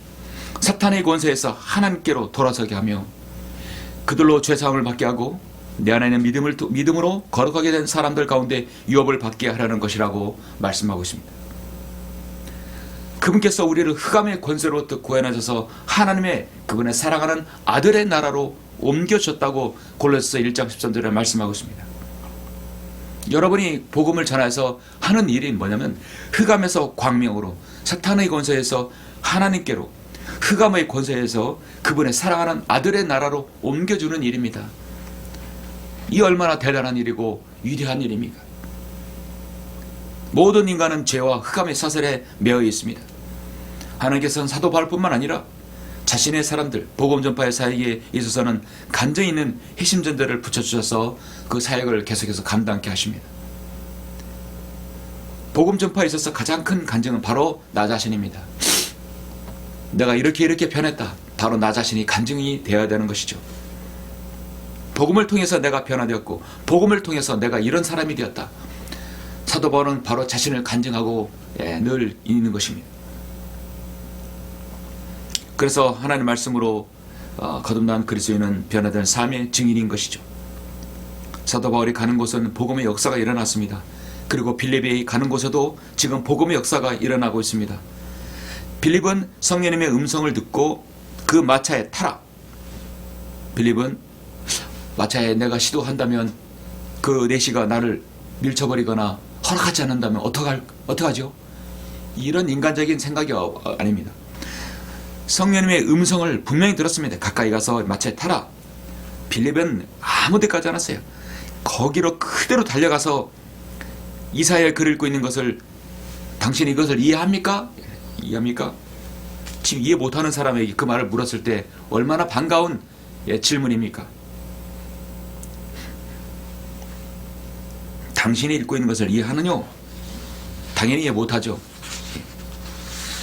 사탄의 권세에서 하나님께로 돌아서게 하며 그들로 죄사함을 받게 하고 내 안에 있는 믿음으로 거룩하게 된 사람들 가운데 유업을 받게 하라는 것이라고 말씀하고 있습니다. 그분께서 우리를 흑암의 권세로부터 구해내셔서 하나님의 그분의 사랑하는 아들의 나라로 옮겨주셨다고 골로새 1장 13절에 말씀하고 있습니다. 여러분이 복음을 전해서 하는 일이 뭐냐면 흑암에서 광명으로, 사탄의 권세에서 하나님께로, 흑암의 권세에서 그분의 사랑하는 아들의 나라로 옮겨주는 일입니다. 이 얼마나 대단한 일이고 위대한 일입니까? 모든 인간은 죄와 흑암의 사슬에 매여 있습니다. 하나님께서는 사도 바울뿐만 아니라 자신의 사람들, 복음 전파의 사역에 있어서는 간증 있는 핵심전들을 붙여주셔서 그 사역을 계속해서 감당케 하십니다. 복음 전파에 있어서 가장 큰 간증은 바로 나 자신입니다. 내가 이렇게 변했다. 바로 나 자신이 간증이 되어야 되는 것이죠. 복음을 통해서 내가 변화되었고 복음을 통해서 내가 이런 사람이 되었다. 사도 바울은 바로 자신을 간증하고 늘 있는 것입니다. 그래서 하나님의 말씀으로 거듭난 그리스도인은 변화된 삶의 증인인 것이죠. 사도 바울이 가는 곳은 복음의 역사가 일어났습니다. 그리고 빌립이 가는 곳에도 지금 복음의 역사가 일어나고 있습니다. 빌립은 성령님의 음성을 듣고 그 마차에 타라. 빌립은 마차에 내가 시도한다면 그 내시가 나를 밀쳐버리거나 허락하지 않는다면 어떡하죠? 이런 인간적인 생각이 아닙니다. 성령님의 음성을 분명히 들었습니다. 가까이 가서 마차에 타라. 빌립은 아무 데까지 가지 않았어요. 거기로 그대로 달려가서 이사야의 글을 읽고 있는 것을 당신이 이것을 이해합니까? 이해합니까? 지금 이해 못하는 사람에게 그 말을 물었을 때 얼마나 반가운 질문입니까? 당신이 읽고 있는 것을 이해하느냐? 당연히 이해 못하죠.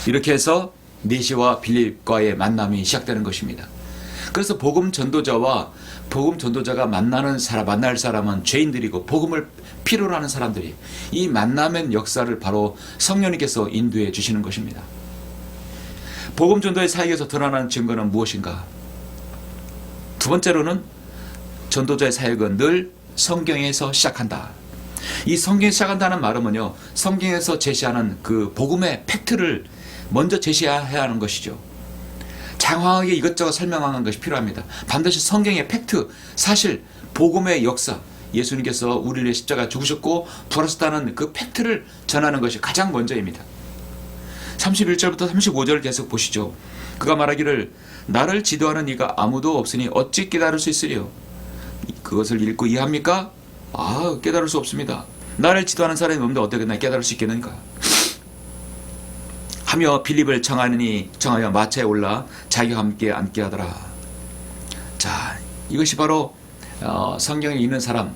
이렇게 해서 내시와 빌립과의 만남이 시작되는 것입니다. 그래서 복음 전도자가 만날 사람은 죄인들이고 복음을 필요로 하는 사람들이, 이 만남의 역사를 바로 성령님께서 인도해 주시는 것입니다. 복음 전도의 사역에서 드러나는 증거는 무엇인가? 두 번째로는 전도자의 사역은 늘 성경에서 시작한다. 이 성경에서 시작한다는 말은요, 성경에서 제시하는 그 복음의 팩트를 먼저 제시해야 하는 것이죠. 장황하게 이것저것 설명하는 것이 필요합니다. 반드시 성경의 팩트, 사실, 복음의 역사, 예수님께서 우리를 위해 십자가 죽으셨고 부활하셨다는 그 팩트를 전하는 것이 가장 먼저입니다. 31절부터 35절을 계속 보시죠. 그가 말하기를 나를 지도하는 이가 아무도 없으니 어찌 깨달을 수 있으리요. 그것을 읽고 이해합니까? 깨달을 수 없습니다. 나를 지도하는 사람이 없는데 어떻게 나 깨달을 수 있겠는가? 하며 빌립을 청하여 마차에 올라 자기와 함께 앉게 하더라. 자, 이것이 바로 성경을 읽는 사람,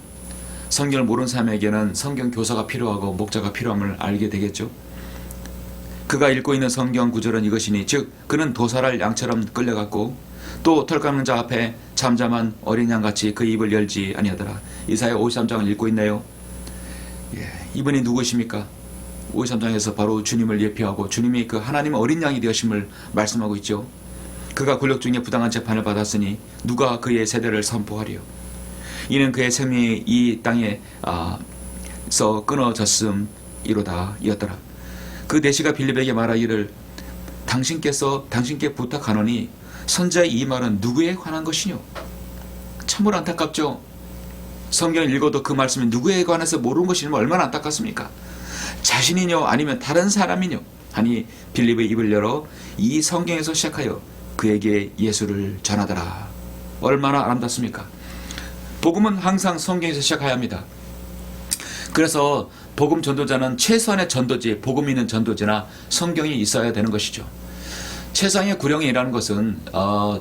성경을 모르는 사람에게는 성경 교사가 필요하고 목자가 필요함을 알게 되겠죠. 그가 읽고 있는 성경 구절은 이것이니 즉 그는 도살할 양처럼 끌려갔고 또 털 깎는 자 앞에 잠잠한 어린 양같이 그 입을 열지 아니하더라. 이사야 53장을 읽고 있네요. 이분이 누구십니까? 53장에서 바로 주님을 예표하고 주님이 그 하나님의 어린 양이 되심을 말씀하고 있죠. 그가 권력 중에 부당한 재판을 받았으니 누가 그의 세대를 선포하리요. 이는 그의 생명이 이 땅에서 끊어졌음이로다 이었더라. 그 내시가 빌립에게 말하기를 당신께 부탁하노니 선자의 이 말은 누구에 관한 것이뇨? 참으로 안타깝죠. 성경을 읽어도 그 말씀이 누구에 관해서 모르는 것이면 얼마나 안타깝습니까? 자신이뇨 아니면 다른 사람이뇨? 하니 빌립의 입을 열어 이 성경에서 시작하여 그에게 예수를 전하더라. 얼마나 아름답습니까? 복음은 항상 성경에서 시작해야 합니다. 그래서 복음 전도자는 최소한의 전도지, 복음 있는 전도지나 성경이 있어야 되는 것이죠. 최상의 구령이라는 것은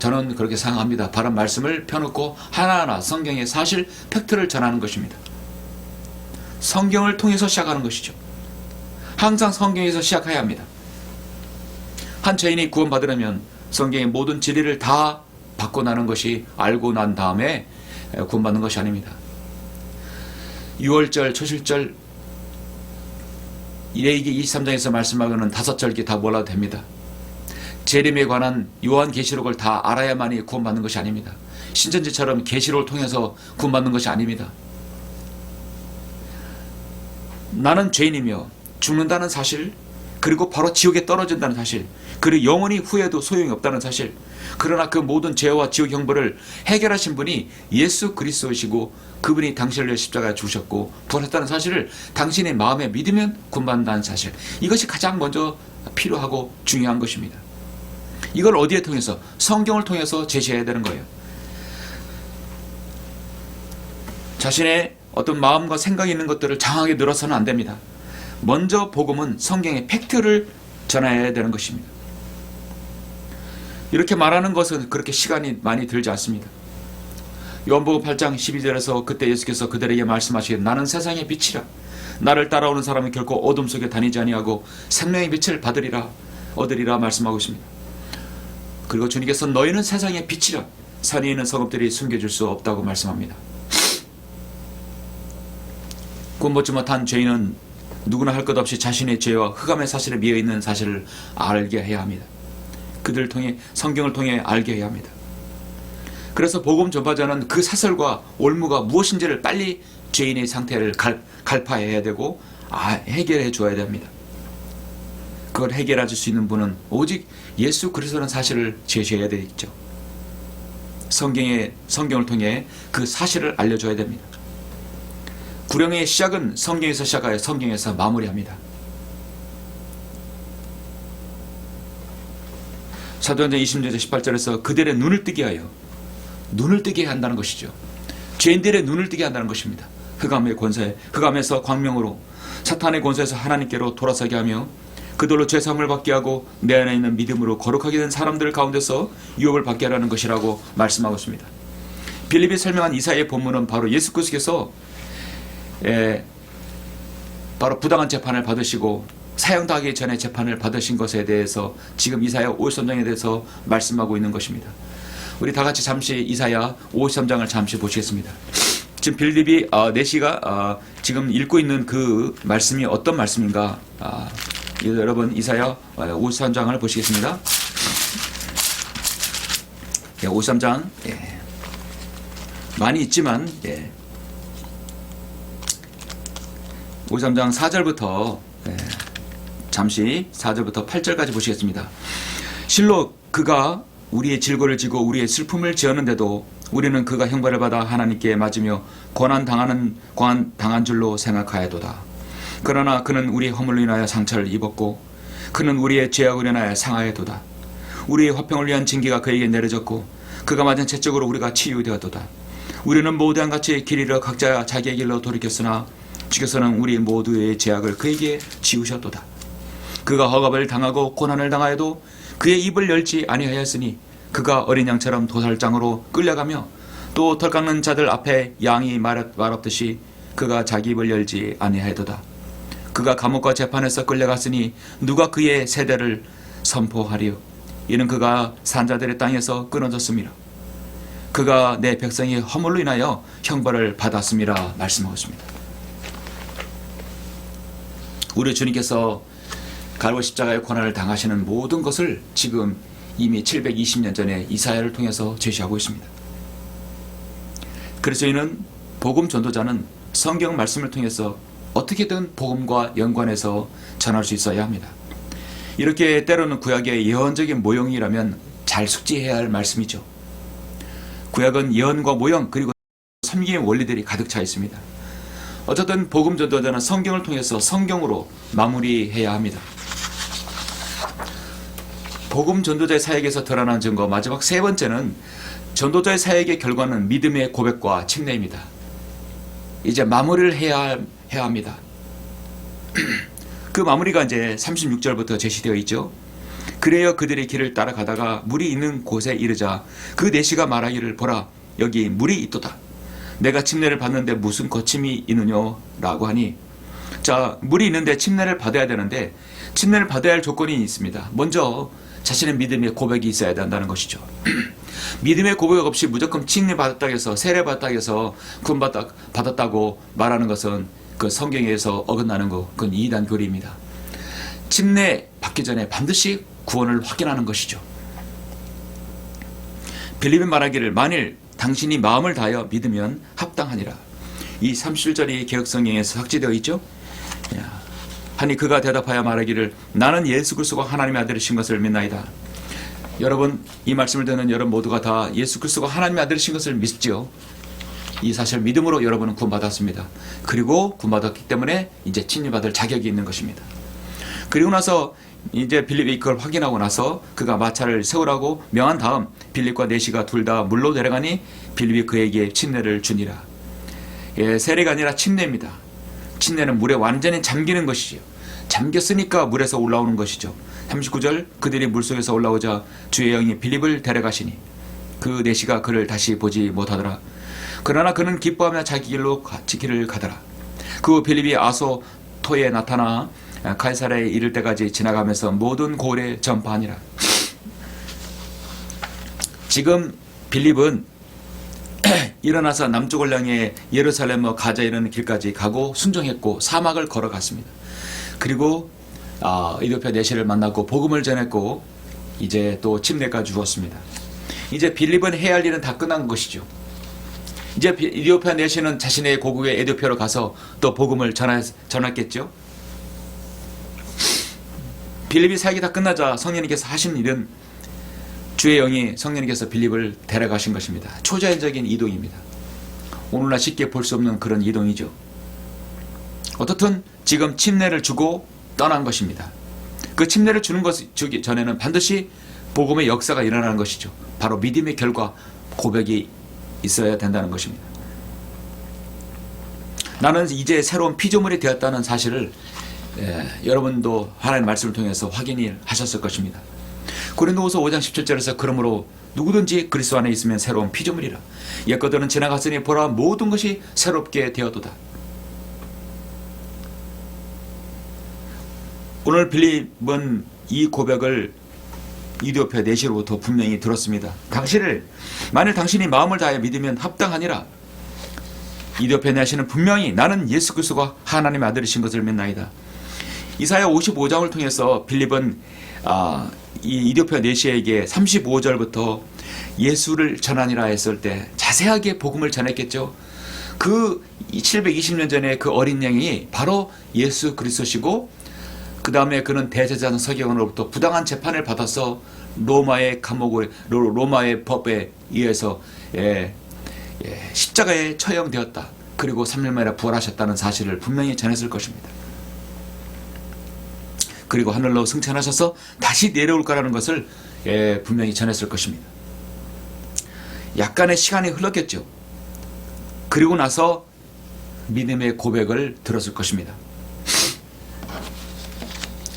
저는 그렇게 생각합니다. 바른 말씀을 펴놓고 하나하나 성경의 사실 팩트를 전하는 것입니다. 성경을 통해서 시작하는 것이죠. 항상 성경에서 시작해야 합니다. 한 죄인이 구원받으려면 성경의 모든 진리를 다 받고 나는 것이, 알고 난 다음에 구원받는 것이 아닙니다. 6월절, 초실절, 레위기 23장에서 말씀하고는 5절기 다 몰라도 됩니다. 재림에 관한 요한계시록을 다 알아야만이 구원받는 것이 아닙니다. 신천지처럼 계시록을 통해서 구원받는 것이 아닙니다. 나는 죄인이며 죽는다는 사실, 그리고 바로 지옥에 떨어진다는 사실, 그리고 영원히 후회도 소용이 없다는 사실, 그러나 그 모든 죄와 지옥 형벌을 해결하신 분이 예수 그리스도이시고 그분이 당신을 위해 십자가에 죽으셨고 부활했다는 사실을 당신의 마음에 믿으면 구원받는다는 사실, 이것이 가장 먼저 필요하고 중요한 것입니다. 이걸 어디에 통해서? 성경을 통해서 제시해야 되는 거예요. 자신의 어떤 마음과 생각이 있는 것들을 장하게 늘어서는 안 됩니다. 먼저 복음은 성경의 팩트를 전해야 되는 것입니다. 이렇게 말하는 것은 그렇게 시간이 많이 들지 않습니다. 요한복음 8장 12절에서 그때 예수께서 그들에게 말씀하시기를 나는 세상의 빛이라 나를 따라오는 사람은 결코 어둠 속에 다니지 아니하고 생명의 빛을 얻으리라 말씀하고 있습니다. 그리고 주님께서 너희는 세상의 빛이라 산에 있는 성읍들이 숨겨질 수 없다고 말씀합니다. 구원받지 못한 죄인은 누구나 할 것 없이 자신의 죄와 흑암의 사실에 미어 있는 사실을 알게 해야 합니다. 그들을 통해 성경을 통해 알게 해야 합니다. 그래서 복음 전파자는 그 사설과 올무가 무엇인지를 빨리 죄인의 상태를 갈파해야 되고 해결해 줘야 됩니다. 그걸 해결해 줄 수 있는 분은 오직 예수 그리스도라는 사실을 제시해야 되겠죠. 성경을 통해 그 사실을 알려줘야 됩니다. 구령의 시작은 성경에서 시작하여 성경에서 마무리합니다. 사도행전 26절 18절에서 그들의 눈을 뜨게 하여 눈을 뜨게 한다는 것이죠. 죄인들의 눈을 뜨게 한다는 것입니다. 흑암의 권세, 흑암에서 광명으로 사탄의 권세에서 하나님께로 돌아서게 하며 그들로 죄사함을 받게 하고 내 안에 있는 믿음으로 거룩하게 된 사람들 가운데서 유업을 받게 하라는 것이라고 말씀하고 있습니다. 빌립이 설명한 이사야의 본문은 바로 예수 그리스도께서 바로 부당한 재판을 받으시고 사형당하기 전에 재판을 받으신 것에 대해서 지금 이사야 53장에 대해서 말씀하고 있는 것입니다. 우리 다 같이 잠시 이사야 53장을 잠시 보시겠습니다. 지금 빌립이 내시가 지금 읽고 있는 그 말씀이 어떤 말씀인가? 여러분 이사야 53장을 보시겠습니다. 53장 많이 있지만 53장 4절부터 잠시 4절부터 8절까지 보시겠습니다. 실로 그가 우리의 질고를 지고 우리의 슬픔을 지었는데도 우리는 그가 형벌을 받아 하나님께 맞으며 고난 당한 줄로 생각하여도다. 그러나 그는 우리의 허물로 인하여 상처를 입었고 그는 우리의 죄악으로 인하여 상하여도다. 우리의 화평을 위한 징계가 그에게 내려졌고 그가 맞은 채찍으로 우리가 치유되었도다. 우리는 모두 한같이 길 잃어 각자 자기의 길로 돌이켰으나 주께서는 우리 모두의 죄악을 그에게 지우셨도다. 그가 억압을 당하고 고난을 당하여도 그의 입을 열지 아니하였으니 그가 어린 양처럼 도살장으로 끌려가며 또 털 깎는 자들 앞에 양이 말없듯이 그가 자기 입을 열지 아니하여도다. 그가 감옥과 재판에서 끌려갔으니 누가 그의 세대를 선포하리요. 이는 그가 산자들의 땅에서 끊어졌습니다. 그가 내 백성의 허물로 인하여 형벌을 받았음이라 말씀하고 있습니다. 우리 주님께서 갈보 십자가의 고난을 당하시는 모든 것을 지금 이미 720년 전에 이사야를 통해서 제시하고 있습니다. 그리스도인은 복음 전도자는 성경 말씀을 통해서 어떻게든 복음과 연관해서 전할 수 있어야 합니다. 이렇게 때로는 구약의 예언적인 모형이라면 잘 숙지해야 할 말씀이죠. 구약은 예언과 모형 그리고 섬김의 원리들이 가득 차 있습니다. 어쨌든 복음 전도자는 성경을 통해서 성경으로 마무리해야 합니다. 복음 전도자의 사역에서 드러난 증거 마지막 세 번째는 전도자의 사역의 결과는 믿음의 고백과 침례입니다. 이제 마무리를 해야 합니다. 그 마무리가 이제 36절부터 제시되어 있죠. 그래야 그들의 길을 따라가다가 물이 있는 곳에 이르자 그 내시가 말하기를 보라 여기 물이 있도다. 내가 침례를 받는데 무슨 거침이 있느냐라고 하니 자 물이 있는데 침례를 받아야 되는데 침례를 받아야 할 조건이 있습니다. 먼저 자신의 믿음의 고백이 있어야 된다는 것이죠. 믿음의 고백 없이 무조건 침례 받았다고 해서 세례 받았다고 해서 구원 받았다고 말하는 것은 그 성경에서 어긋나는 거 그건 이단 교리입니다. 침례 받기 전에 반드시 구원을 확인하는 것이죠. 빌립이 말하기를 만일 당신이 마음을 다하여 믿으면 합당하니라. 이 37절이 개역성경에서 삭제되어 있죠. 하니 그가 대답하여 말하기를 나는 예수 그리스도가 하나님의 아들이신 것을 믿나이다. 여러분 이 말씀을 듣는 여러분 모두가 다 예수 그리스도가 하나님의 아들이신 것을 믿지요. 이 사실 믿음으로 여러분은 구원받았습니다. 그리고 구원받았기 때문에 이제 침례받을 자격이 있는 것입니다. 그리고 나서 이제 빌립이 그걸 확인하고 나서 그가 마차를 세우라고 명한 다음 빌립과 내시가 둘 다 물로 내려가니 빌립이 그에게 침례를 주니라. 세례가 아니라 침례입니다. 침례는 물에 완전히 잠기는 것이지요. 잠겼으니까 물에서 올라오는 것이죠. 39절 그들이 물속에서 올라오자 주의 영이 빌립을 데려가시니 그 내시가 그를 다시 보지 못하더라. 그러나 그는 기뻐하며 자기 길을 가더라. 그 빌립이 아소토에 나타나 갈사라에 이를 때까지 지나가면서 모든 고을에 전파하니라. 지금 빌립은 일어나서 남쪽을 향해 예루살렘과 가자 이르는 길까지 가고 순종했고 사막을 걸어갔습니다. 그리고 이디오피아 내시를 만났고 복음을 전했고 이제 또 침례까지 주었습니다. 이제 빌립은 해야 할 일은 다 끝난 것이죠. 이제 이디오피아 내시는 자신의 고국의 에디오피아로 가서 또 복음을 전했겠죠. 빌립이 사역이 다 끝나자 성령님께서 하신 일은 주의 영이 성령님께서 빌립을 데려가신 것입니다. 초자연적인 이동입니다. 오늘날 쉽게 볼 수 없는 그런 이동이죠. 어떻든 지금 침례를 주고 떠난 것입니다. 그 침례를 주기 전에는 반드시 복음의 역사가 일어나는 것이죠. 바로 믿음의 결과, 고백이 있어야 된다는 것입니다. 나는 이제 새로운 피조물이 되었다는 사실을 여러분도 하나님의 말씀을 통해서 확인을 하셨을 것입니다. 고린도후서 5장 17절에서 그러므로 누구든지 그리스도 안에 있으면 새로운 피조물이라. 옛것들은 지나갔으니 보라 모든 것이 새롭게 되었도다. 오늘 빌립은 이 고백을 이디오피아 내시로부터 분명히 들었습니다. 만일 당신이 마음을 다해 믿으면 합당하니라. 이디오피아 내시는 분명히 나는 예수 그리스도가 하나님의 아들이신 것을 믿나이다. 이사야 55장을 통해서 빌립은 이 이디오피아 내시에게 35절부터 예수를 전하니라 했을 때 자세하게 복음을 전했겠죠. 그 720년 전에 그 어린 양이 바로 예수 그리스도시고 그 다음에 그는 대제사장 서기관으로부터 부당한 재판을 받아서 로마의 감옥을 로마의 법에 의해서 십자가에 처형되었다. 그리고 3일 만에 부활하셨다는 사실을 분명히 전했을 것입니다. 그리고 하늘로 승천하셔서 다시 내려올 거라는 것을 분명히 전했을 것입니다. 약간의 시간이 흘렀겠죠. 그리고 나서 믿음의 고백을 들었을 것입니다.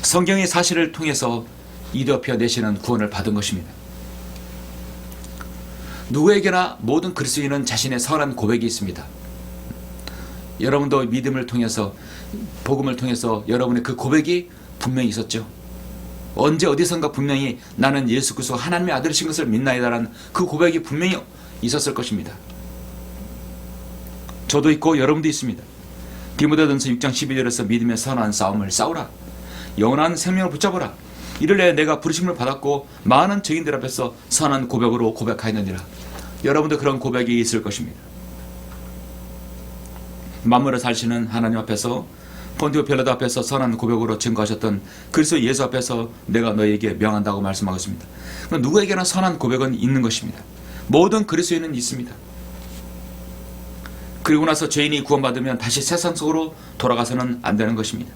성경의 사실을 통해서 이디오피아 내시는 구원을 받은 것입니다. 누구에게나 모든 그리스도인은 자신의 선한 고백이 있습니다. 여러분도 믿음을 통해서 복음을 통해서 여러분의 그 고백이 분명히 있었죠. 언제 어디선가 분명히 나는 예수 그리스도 하나님의 아들이신 것을 믿나이다라는 그 고백이 분명히 있었을 것입니다. 저도 있고 여러분도 있습니다. 디모데전서 6장 12절에서 믿음의 선한 싸움을 싸우라. 영원한 생명을 붙잡으라. 이를 내가 부르심을 받았고 많은 증인들 앞에서 선한 고백으로 고백하였느니라. 여러분도 그런 고백이 있을 것입니다. 만물을 살시는 하나님 앞에서 본디오 빌라도 앞에서 선한 고백으로 증거하셨던 그리스도 예수 앞에서 내가 너에게 명한다고 말씀하고 있습니다. 누구에게나 선한 고백은 있는 것입니다. 모든 그리스도인은 있습니다. 그리고 나서 죄인이 구원받으면 다시 세상 속으로 돌아가서는 안 되는 것입니다.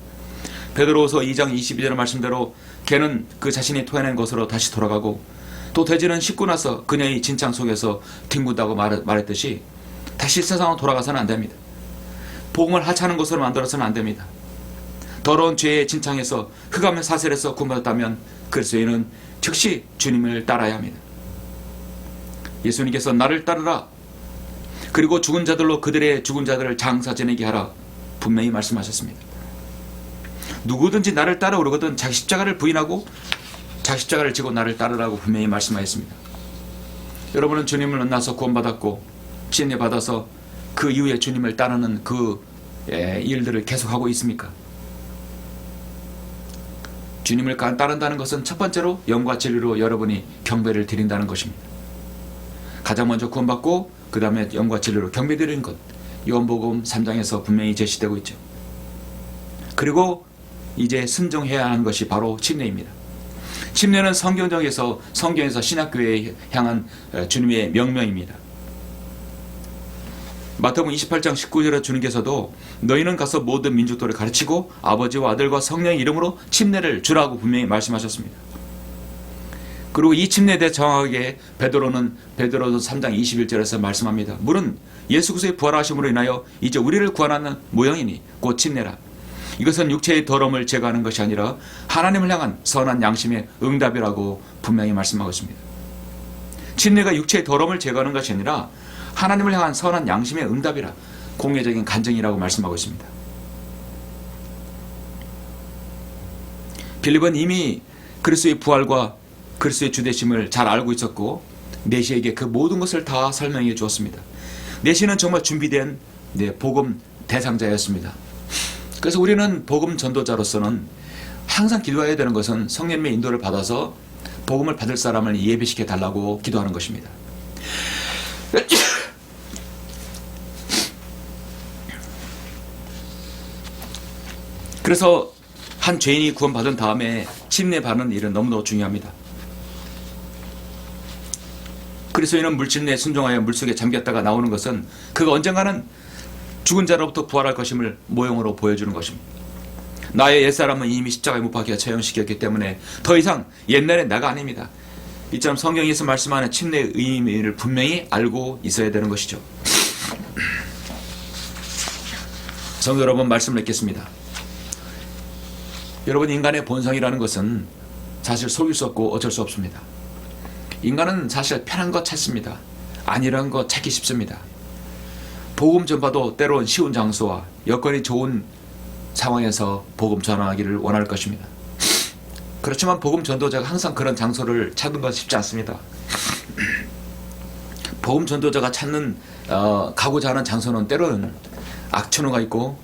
베드로후서 2장 22절의 말씀대로 걔는 그 자신이 토해낸 것으로 다시 돌아가고 또 돼지는 씻고 나서 그녀의 진창 속에서 뒹군다고 말했듯이 다시 세상으로 돌아가서는 안 됩니다. 복음을 하찮은 것으로 만들어서는 안 됩니다. 더러운 죄의 진창에서 흑암의 사슬에서 구원받았다면 그리스도인은 즉시 주님을 따라야 합니다. 예수님께서 나를 따르라. 그리고 죽은 자들로 그들의 죽은 자들을 장사 지내게 하라. 분명히 말씀하셨습니다. 누구든지 나를 따라오려거든 자기 십자가를 부인하고 자기 십자가를 지고 나를 따르라고 분명히 말씀하였습니다. 여러분은 주님을 만나서 구원받았고 침례 받아서 그 이후에 주님을 따르는 그 일들을 계속하고 있습니까? 주님을 따른다는 것은 첫 번째로 영과 진리로 여러분이 경배를 드린다는 것입니다. 가장 먼저 구원받고 그 다음에 영과 진리로 경배 드리는 것, 요한복음 3장에서 분명히 제시되고 있죠. 그리고 이제 순종해야 하는 것이 바로 침례입니다. 침례는 성경에서 신학교에 향한 주님의 명령입니다. 마태복음 28장 19절에 주님께서도 너희는 가서 모든 민족들을 가르치고 아버지와 아들과 성령의 이름으로 침례를 주라고 분명히 말씀하셨습니다. 그리고 이 침례에 대해 정확하게 베드로는 3장 21절에서 말씀합니다. 물은 예수 그리스도의 부활하심으로 인하여 이제 우리를 구원하는 모형이니 곧 침례라. 이것은 육체의 더러움을 제거하는 것이 아니라 하나님을 향한 선한 양심의 응답이라고 분명히 말씀하고 있습니다. 침례가 육체의 더러움을 제거하는 것이 아니라 하나님을 향한 선한 양심의 응답이라, 공예적인 간증이라고 말씀하고 있습니다. 빌립은 이미 그리스도의 부활과 그리스도의 주되심을 잘 알고 있었고 내시에게 그 모든 것을 다 설명해 주었습니다. 내시는 정말 준비된 복음 대상자였습니다. 그래서 우리는 복음 전도자로서는 항상 기도해야 되는 것은 성령님의 인도를 받아서 복음을 받을 사람을 예비시켜 달라고 기도하는 것입니다. 그래서 한 죄인이 구원받은 다음에 침례받는 일은 너무도 중요합니다. 그리스도인은 물침례에 순종하여 물속에 잠겼다가 나오는 것은 그가 언젠가는 죽은 자로부터 부활할 것임을 모형으로 보여주는 것입니다. 나의 옛사람은 이미 십자가에 못 박혀 처형시켰기 때문에 더 이상 옛날의 나가 아닙니다. 이처럼 성경에서 말씀하는 침례의 의미를 분명히 알고 있어야 되는 것이죠. 성도 여러분, 말씀을 읽겠습니다. 여러분, 인간의 본성이라는 것은 사실 속일 수 없고 어쩔 수 없습니다. 인간은 사실 편한 거 찾습니다. 안일한 거 찾기 쉽습니다. 복음 전파도 때로는 쉬운 장소와 여건이 좋은 상황에서 복음 전하기를 원할 것입니다. 그렇지만 복음 전도자가 항상 그런 장소를 찾는 건 쉽지 않습니다. 복음 전도자가 찾는 가고자 하는 장소는 때로는 악천후가 있고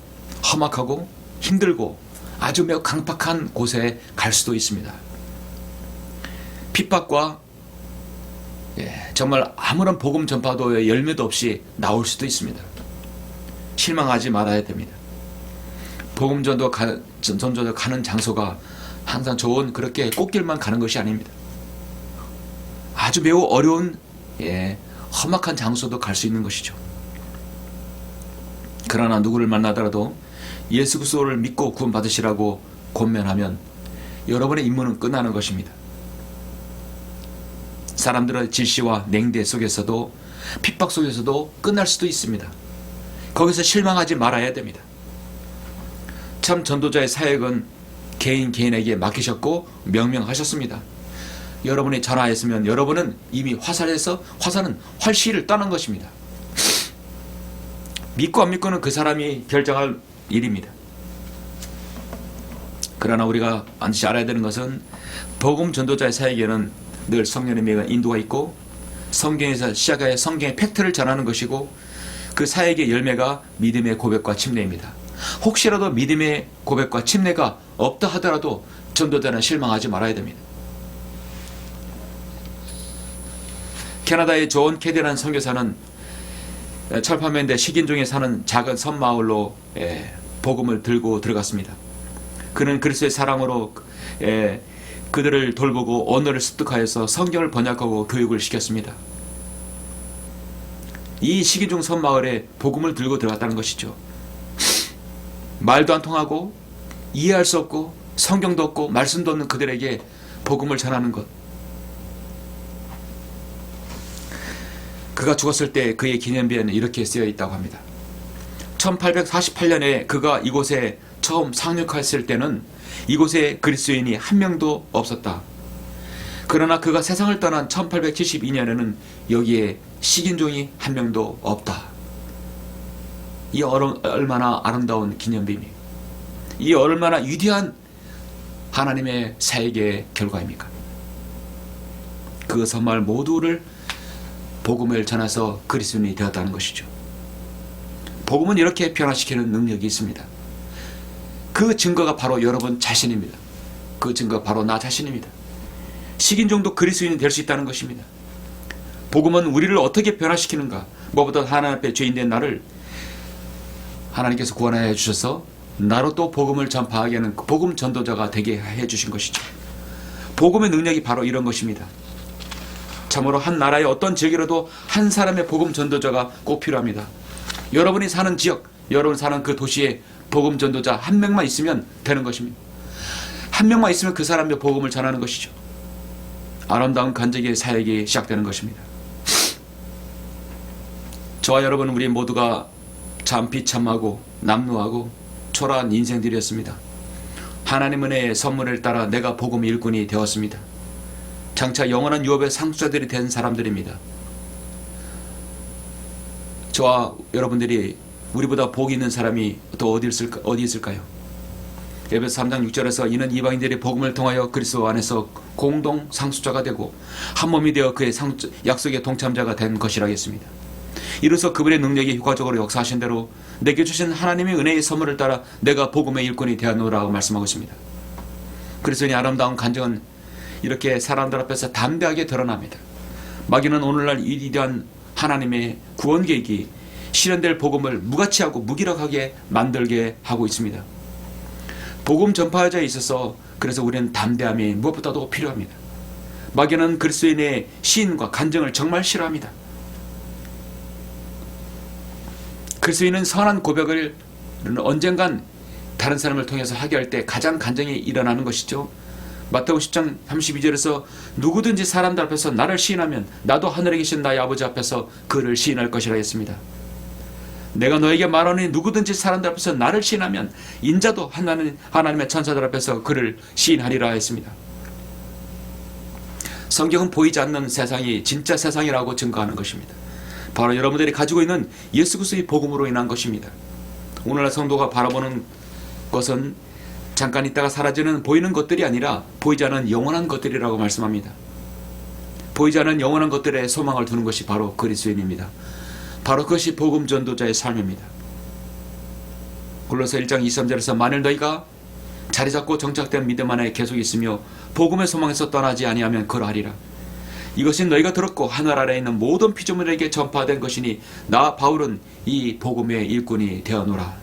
험악하고 힘들고 아주 매우 강팍한 곳에 갈 수도 있습니다. 핍박과 정말 아무런 복음 전파도의 열매도 없이 나올 수도 있습니다. 실망하지 말아야 됩니다. 복음 전도자 가는 장소가 항상 좋은 그렇게 꽃길만 가는 것이 아닙니다. 아주 매우 어려운 험악한 장소도 갈 수 있는 것이죠. 그러나 누구를 만나더라도 예수 그리스도를 믿고 구원받으시라고 권면하면 여러분의 임무는 끝나는 것입니다. 사람들의 질시와 냉대 속에서도 핍박 속에서도 끝날 수도 있습니다. 거기서 실망하지 말아야 됩니다. 참 전도자의 사역은 개인에게 맡기셨고 명명하셨습니다. 여러분이 전화했으면 여러분은 이미 화살은 활시를 떠난 것입니다. 믿고 안 믿고는 그 사람이 결정할 일입니다. 그러나 우리가 반드시 알아야 되는 것은 복음 전도자의 사역에는 늘 성령님의 인도가 있고 성경에서 시작하여 성경의 팩트를 전하는 것이고 그 사역의 열매가 믿음의 고백과 침례입니다. 혹시라도 믿음의 고백과 침례가 없다 하더라도 전도자는 실망하지 말아야 됩니다. 캐나다의 존 캐디라는 선교사는 철파면대 식인종에 사는 작은 섬마을로 복음을 들고 들어갔습니다. 그는 그리스도의 사랑으로 그들을 돌보고 언어를 습득하여서 성경을 번역하고 교육을 시켰습니다. 이 식인종 섬마을에 복음을 들고 들어갔다는 것이죠. 말도 안 통하고 이해할 수 없고 성경도 없고 말씀도 없는 그들에게 복음을 전하는 것. 그가 죽었을 때 그의 기념비에는 이렇게 쓰여 있다고 합니다. 1848년에 그가 이곳에 처음 상륙했을 때는 이곳에 그리스도인이 한 명도 없었다. 그러나 그가 세상을 떠난 1872년에는 여기에 식인종이 한 명도 없다. 이 얼마나 아름다운 기념비입니까? 이 얼마나 위대한 하나님의 사역의 결과입니까? 그 섬마을 모두를 복음을 전해서 그리스도인이 되었다는 것이죠. 복음은 이렇게 변화시키는 능력이 있습니다. 그 증거가 바로 여러분 자신입니다. 그 증거가 바로 나 자신입니다. 식인종도 그리스도인이 될 수 있다는 것입니다. 복음은 우리를 어떻게 변화시키는가? 무엇보다 하나님 앞에 죄인된 나를 하나님께서 구원하여 주셔서 나로 또 복음을 전파하게 하는 복음 전도자가 되게 해주신 것이죠. 복음의 능력이 바로 이런 것입니다. 참으로 한 나라의 어떤 지역이라도 한 사람의 복음 전도자가 꼭 필요합니다. 여러분이 사는 지역, 여러분 사는 그 도시에 복음 전도자 한 명만 있으면 되는 것입니다. 한 명만 있으면 그 사람의 복음을 전하는 것이죠. 아름다운 간증의 사역이 시작되는 것입니다. 저와 여러분 우리 모두가 참 비참하고 남루하고 초라한 인생들이었습니다. 하나님 은혜의 선물을 따라 내가 복음의 일꾼이 되었습니다. 장차 영원한 유업의 상수자들이 된 사람들입니다. 저와 여러분들이 우리보다 복이 있는 사람이 또 어디 있을까요? 에베소 3장 6절에서 이는 이방인들이 복음을 통하여 그리스도 안에서 공동 상수자가 되고 한 몸이 되어 그의 약속의 동참자가 된 것이라 했습니다. 이로써 그분의 능력이 효과적으로 역사하신 대로 내게 주신 하나님의 은혜의 선물을 따라 내가 복음의 일꾼이 되었노라고 말씀하고 있습니다. 그리스도인의 아름다운 간증은 이렇게 사람들 앞에서 담대하게 드러납니다. 마귀는 오늘날 이 위대한 하나님의 구원 계획이 실현될 복음을 무가치하고 무기력하게 만들게 하고 있습니다. 복음 전파자에 있어서 그래서 우리는 담대함이 무엇보다도 필요합니다. 마귀는 그리스도인의 시인과 간증을 정말 싫어합니다. 그리스도인은 선한 고백을 언젠간 다른 사람을 통해서 하게 할 때 가장 간증이 일어나는 것이죠. 마태복음 10장 32절에서 누구든지 사람들 앞에서 나를 시인하면 나도 하늘에 계신 나의 아버지 앞에서 그를 시인할 것이라 했습니다. 내가 너에게 말하노니 누구든지 사람들 앞에서 나를 시인하면 인자도 하나님의 천사들 앞에서 그를 시인하리라 했습니다. 성경은 보이지 않는 세상이 진짜 세상이라고 증거하는 것입니다. 바로 여러분들이 가지고 있는 예수 그리스도의 복음으로 인한 것입니다. 오늘날 성도가 바라보는 것은 잠깐 있다가 사라지는 보이는 것들이 아니라 보이지 않는 영원한 것들이라고 말씀합니다. 보이지 않는 영원한 것들에 소망을 두는 것이 바로 그리스도인입니다. 바로 그것이 복음 전도자의 삶입니다. 골로새 1장 23절에서 만일 너희가 자리 잡고 정착된 믿음 안에 계속 있으며 복음의 소망에서 떠나지 아니하면 그러하리라. 이것이 너희가 들었고 하늘 아래에 있는 모든 피조물에게 전파된 것이니 나 바울은 이 복음의 일꾼이 되어노라.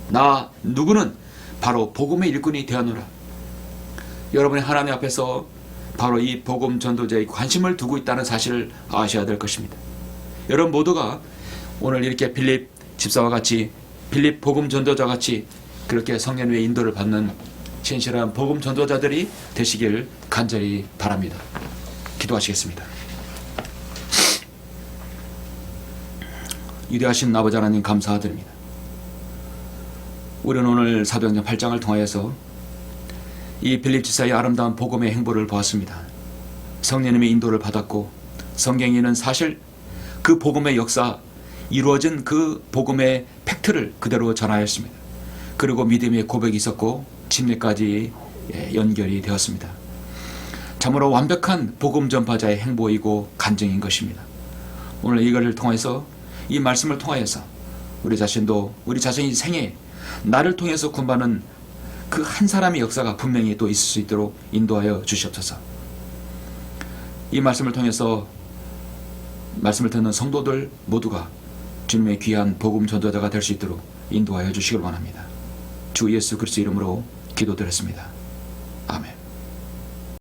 나 누구는 바로 복음의 일꾼이 되어노라. 여러분이 하나님 앞에서 바로 이 복음 전도자의 관심을 두고 있다는 사실을 아셔야 될 것입니다. 여러분 모두가 오늘 이렇게 빌립 집사와 같이 빌립 복음 전도자 같이 그렇게 성령의 인도를 받는 신실한 복음 전도자들이 되시길 간절히 바랍니다. 기도하시겠습니다. 위대하신 아버지 하나님 감사드립니다. 우리는 오늘 사도행전 8장을 통하여서 이 빌립 집사의 아름다운 복음의 행보를 보았습니다. 성령님의 인도를 받았고 성경에는 사실 그 복음의 역사 이루어진 그 복음의 팩트를 그대로 전하였습니다. 그리고 믿음의 고백이 있었고 침례까지 연결이 되었습니다. 참으로 완벽한 복음 전파자의 행보이고 간증인 것입니다. 오늘 이것을 통해서 이 말씀을 통하여서 우리 자신도 우리 자신의 생에 나를 통해서 군받는 그 한 사람의 역사가 분명히 또 있을 수 있도록 인도하여 주시옵소서. 이 말씀을 통해서 말씀을 듣는 성도들 모두가 주님의 귀한 복음 전도자가 될 수 있도록 인도하여 주시길 원합니다. 주 예수 그리스도 이름으로 기도드렸습니다.